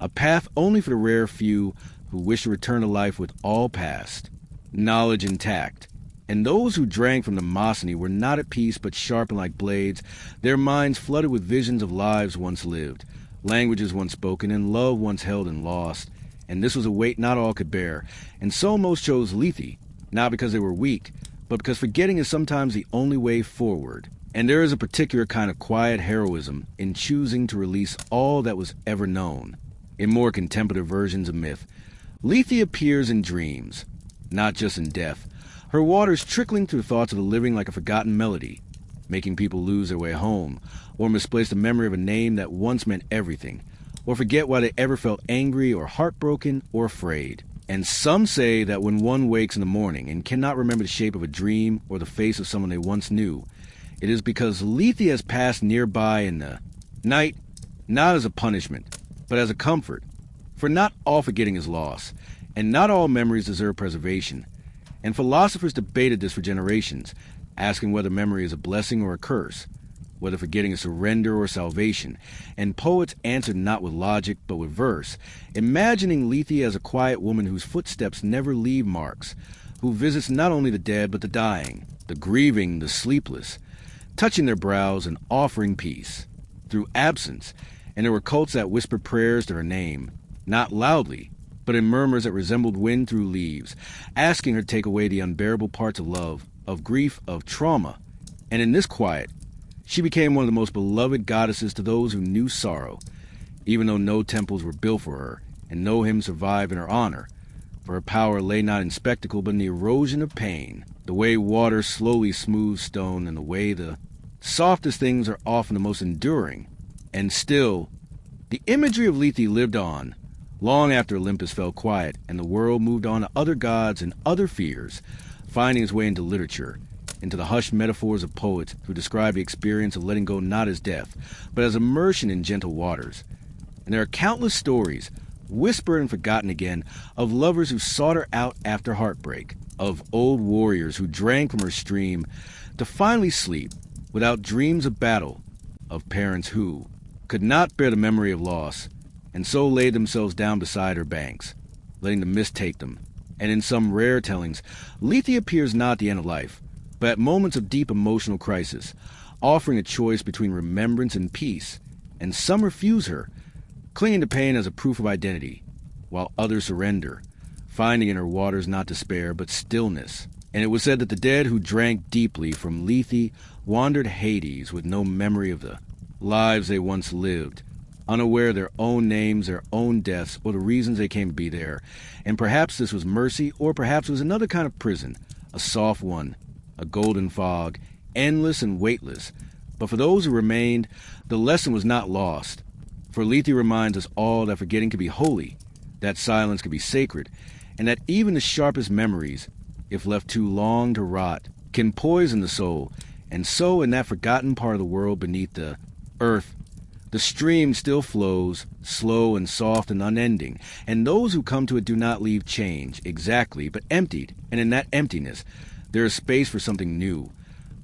a path only for the rare few who wish to return to life with all past, knowledge intact. And those who drank from Mnemosyne were not at peace but sharpened like blades, their minds flooded with visions of lives once lived, languages once spoken, and love once held and lost. And this was a weight not all could bear, and so most chose Lethe, not because they were weak, but because forgetting is sometimes the only way forward. And there is a particular kind of quiet heroism in choosing to release all that was ever known. In more contemplative versions of myth, Lethe appears in dreams, not just in death, her waters trickling through thoughts of the living like a forgotten melody, making people lose their way home, or misplace the memory of a name that once meant everything, or forget why they ever felt angry or heartbroken or afraid. And some say that when one wakes in the morning and cannot remember the shape of a dream or the face of someone they once knew, it is because Lethe has passed nearby in the night, not as a punishment, but as a comfort. For not all forgetting is loss, and not all memories deserve preservation. And philosophers debated this for generations, asking whether memory is a blessing or a curse, whether forgetting is surrender or salvation, and poets answered not with logic but with verse, imagining Lethe as a quiet woman whose footsteps never leave marks, who visits not only the dead but the dying, the grieving, the sleepless, touching their brows and offering peace through absence. And there were cults that whispered prayers to her name, not loudly, but in murmurs that resembled wind through leaves, asking her to take away the unbearable parts of love, of grief, of trauma. And in this quiet, she became one of the most beloved goddesses to those who knew sorrow, even though no temples were built for her, and no hymn survived in her honor. For her power lay not in spectacle, but in the erosion of pain, the way water slowly smooths stone, and the way the softest things are often the most enduring. And still, the imagery of Lethe lived on, long after Olympus fell quiet, and the world moved on to other gods and other fears, finding its way into literature, into the hushed metaphors of poets who describe the experience of letting go not as death, but as immersion in gentle waters. And there are countless stories, whispered and forgotten again, of lovers who sought her out after heartbreak, of old warriors who drank from her stream to finally sleep without dreams of battle, of parents who could not bear the memory of loss, and so laid themselves down beside her banks, letting the mist take them. And in some rare tellings, Lethe appears not at the end of life, but at moments of deep emotional crisis, offering a choice between remembrance and peace, and some refuse her, clinging to pain as a proof of identity, while others surrender, finding in her waters not despair but stillness. And it was said that the dead who drank deeply from Lethe wandered Hades with no memory of the lives they once lived, unaware of their own names, their own deaths, or the reasons they came to be there. And perhaps this was mercy, or perhaps it was another kind of prison, a soft one, a golden fog, endless and weightless. But for those who remained, the lesson was not lost. For Lethe reminds us all that forgetting can be holy, that silence can be sacred, and that even the sharpest memories, if left too long to rot, can poison the soul. And so in that forgotten part of the world beneath the earth, the stream still flows, slow and soft and unending, and those who come to it do not leave change, exactly, but emptied, and in that emptiness, there is space for something new,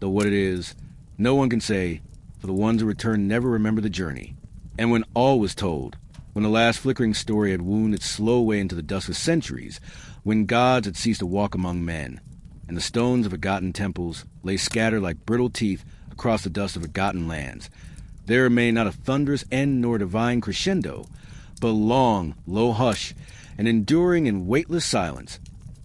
though what it is, no one can say, for the ones who return never remember the journey. And when all was told, when the last flickering story had wound its slow way into the dusk of centuries, when gods had ceased to walk among men, and the stones of forgotten temples lay scattered like brittle teeth across the dust of forgotten lands, There remained not a thunderous end nor divine crescendo, but a long, low hush, an enduring and weightless silence,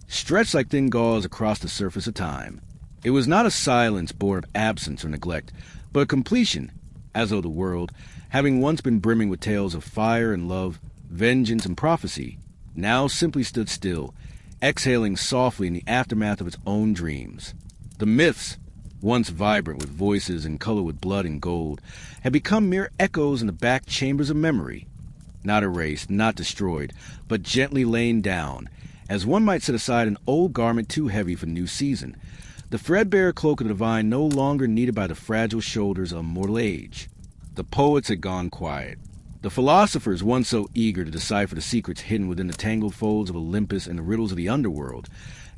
stretched like thin gauze across the surface of time. It was not a silence born of absence or neglect, but a completion, as though the world, having once been brimming with tales of fire and love, vengeance and prophecy, now simply stood still, exhaling softly in the aftermath of its own dreams. The myths, once vibrant with voices and color with blood and gold, had become mere echoes in the back chambers of memory, not erased, not destroyed, but gently lain down, as one might set aside an old garment too heavy for the new season, the threadbare cloak of the divine no longer needed by the fragile shoulders of mortal age. The poets had gone quiet. The philosophers, once so eager to decipher the secrets hidden within the tangled folds of Olympus and the riddles of the underworld,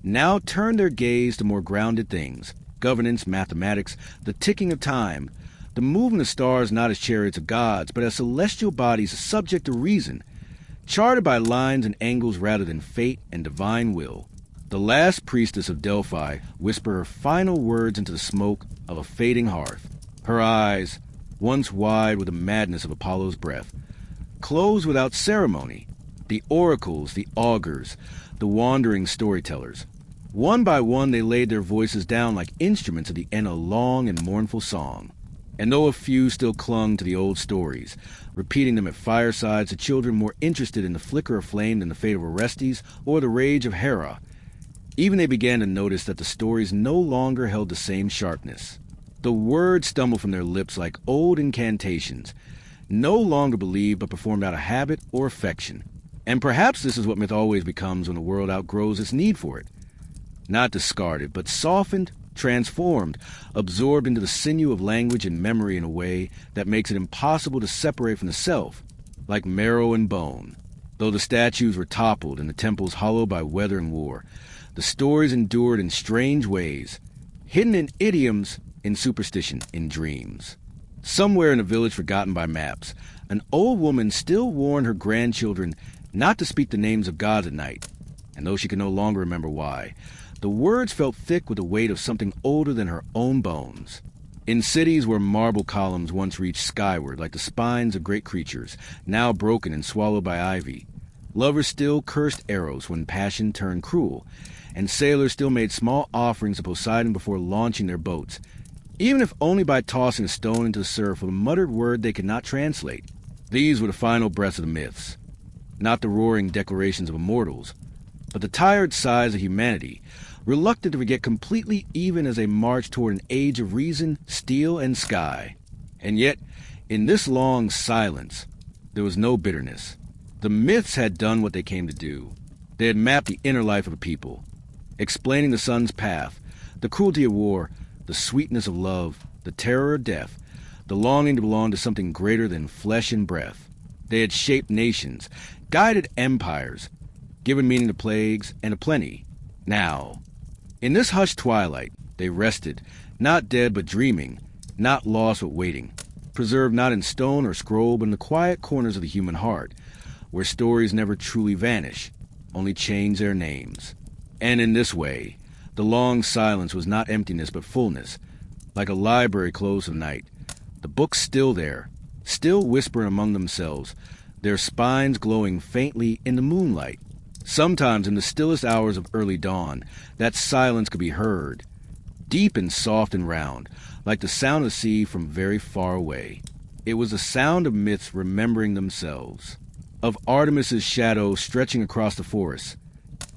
now turned their gaze to more grounded things: governance, mathematics, the ticking of time, the movement of stars not as chariots of gods, but as celestial bodies subject to reason, charted by lines and angles rather than fate and divine will. The last priestess of Delphi whispered her final words into the smoke of a fading hearth. Her eyes, once wide with the madness of Apollo's breath, closed without ceremony. The oracles, the augurs, the wandering storytellers. One by one they laid their voices down like instruments at the end of a long and mournful song. And though a few still clung to the old stories, repeating them at firesides to children more interested in the flicker of flame than the fate of Orestes or the rage of Hera, even they began to notice that the stories no longer held the same sharpness. The words stumbled from their lips like old incantations, no longer believed but performed out of habit or affection. And perhaps this is what myth always becomes when the world outgrows its need for it. Not discarded, but softened, transformed, absorbed into the sinew of language and memory in a way that makes it impossible to separate from the self, like marrow and bone. Though the statues were toppled and the temples hollowed by weather and war, the stories endured in strange ways, hidden in idioms, in superstition, in dreams. Somewhere in a village forgotten by maps, an old woman still warned her grandchildren not to speak the names of gods at night, and though she could no longer remember why, the words felt thick with the weight of something older than her own bones. In cities where marble columns once reached skyward like the spines of great creatures, now broken and swallowed by ivy, lovers still cursed arrows when passion turned cruel, and sailors still made small offerings to Poseidon before launching their boats, even if only by tossing a stone into the surf with a muttered word they could not translate. These were the final breaths of the myths, not the roaring declarations of immortals, but the tired sighs of humanity, reluctant to forget completely even as they marched toward an age of reason, steel, and sky. And yet, in this long silence, there was no bitterness. The myths had done what they came to do. They had mapped the inner life of a people, explaining the sun's path, the cruelty of war, the sweetness of love, the terror of death, the longing to belong to something greater than flesh and breath. They had shaped nations, guided empires, given meaning to plagues and to plenty. Now, in this hushed twilight, they rested, not dead but dreaming, not lost but waiting, preserved not in stone or scroll but in the quiet corners of the human heart, where stories never truly vanish, only change their names. And in this way, the long silence was not emptiness but fullness, like a library closed of night. The books still there, still whispering among themselves, their spines glowing faintly in the moonlight. Sometimes in the stillest hours of early dawn, that silence could be heard, deep and soft and round, like the sound of the sea from very far away. It was the sound of myths remembering themselves, of Artemis's shadow stretching across the forest,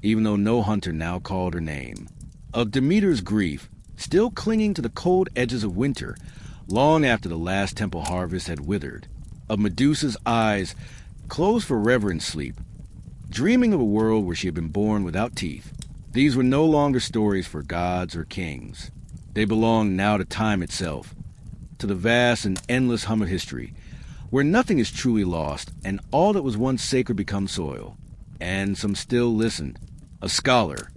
even though no hunter now called her name, of Demeter's grief, still clinging to the cold edges of winter, long after the last temple harvest had withered, of Medusa's eyes closed forever in sleep, dreaming of a world where she had been born without teeth. These were no longer stories for gods or kings. They belonged now to time itself, to the vast and endless hum of history, where nothing is truly lost, and all that was once sacred becomes soil. And some still listened. A scholar,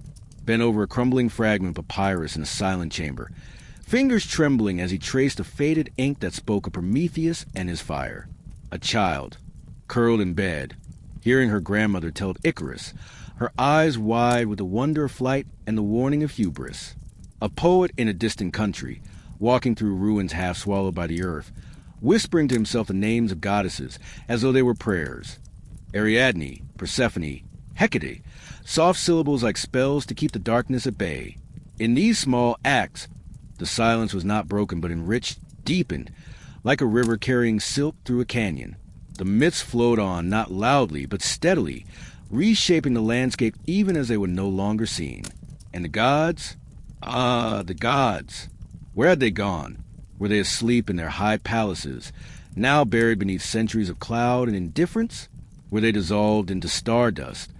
bent over a crumbling fragment of papyrus in a silent chamber, fingers trembling as he traced a faded ink that spoke of Prometheus and his fire. A child, curled in bed, hearing her grandmother tell of Icarus, her eyes wide with the wonder of flight and the warning of hubris. A poet in a distant country, walking through ruins half swallowed by the earth, whispering to himself the names of goddesses as though they were prayers. Ariadne, Persephone, Hecate, soft syllables like spells to keep the darkness at bay. In these small acts, the silence was not broken but enriched, deepened, like a river carrying silk through a canyon. The myths flowed on, not loudly, but steadily, reshaping the landscape even as they were no longer seen. And the gods? The gods. Where had they gone? Were they asleep in their high palaces, now buried beneath centuries of cloud and indifference? Were they dissolved into stardust,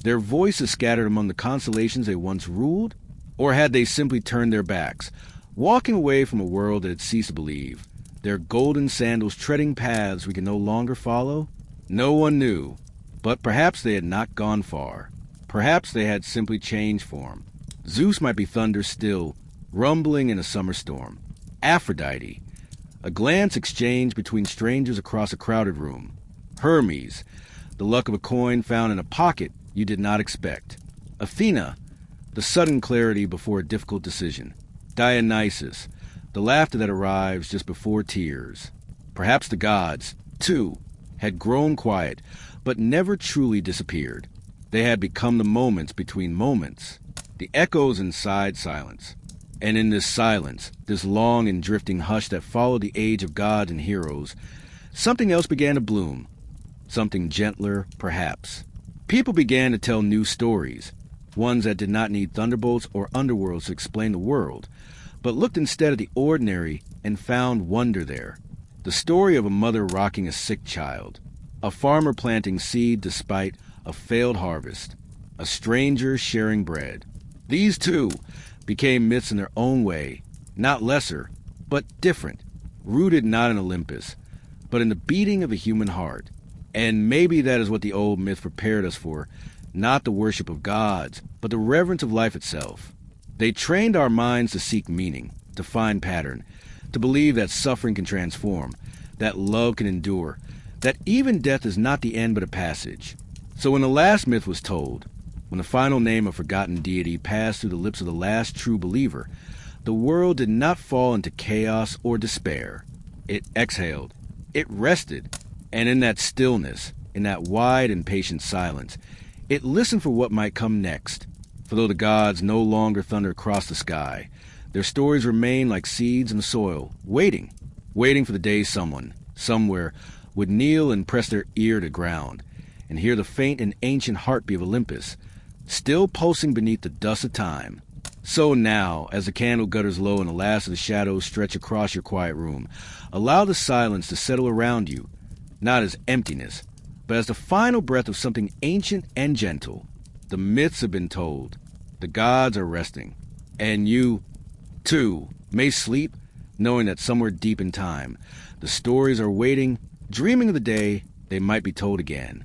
their voices scattered among the constellations they once ruled? Or had they simply turned their backs, walking away from a world that had ceased to believe, their golden sandals treading paths we could no longer follow? No one knew, but perhaps they had not gone far. Perhaps they had simply changed form. Zeus might be thunder still, rumbling in a summer storm. Aphrodite, a glance exchanged between strangers across a crowded room. Hermes, the luck of a coin found in a pocket you did not expect. Athena, the sudden clarity before a difficult decision. Dionysus, the laughter that arrives just before tears. Perhaps the gods, too, had grown quiet, but never truly disappeared. They had become the moments between moments, the echoes inside silence. And in this silence, this long and drifting hush that followed the age of gods and heroes, something else began to bloom. Something gentler, perhaps. People began to tell new stories, ones that did not need thunderbolts or underworlds to explain the world, but looked instead at the ordinary and found wonder there. The story of a mother rocking a sick child, a farmer planting seed despite a failed harvest, a stranger sharing bread. These, too, became myths in their own way, not lesser, but different, rooted not in Olympus, but in the beating of a human heart. And maybe that is what the old myth prepared us for, not the worship of gods, but the reverence of life itself. They trained our minds to seek meaning, to find pattern, to believe that suffering can transform, that love can endure, that even death is not the end but a passage. So when the last myth was told, when the final name of forgotten deity passed through the lips of the last true believer, the world did not fall into chaos or despair. It exhaled. It rested. And in that stillness, in that wide and patient silence, it listened for what might come next. For though the gods no longer thunder across the sky, their stories remain like seeds in the soil, waiting for the day someone, somewhere, would kneel and press their ear to ground, and hear the faint and ancient heartbeat of Olympus, still pulsing beneath the dust of time. So now, as the candle gutters low and the last of the shadows stretch across your quiet room, allow the silence to settle around you, not as emptiness, but as the final breath of something ancient and gentle. The myths have been told. The gods are resting. And you, too, may sleep, knowing that somewhere deep in time, the stories are waiting, dreaming of the day they might be told again.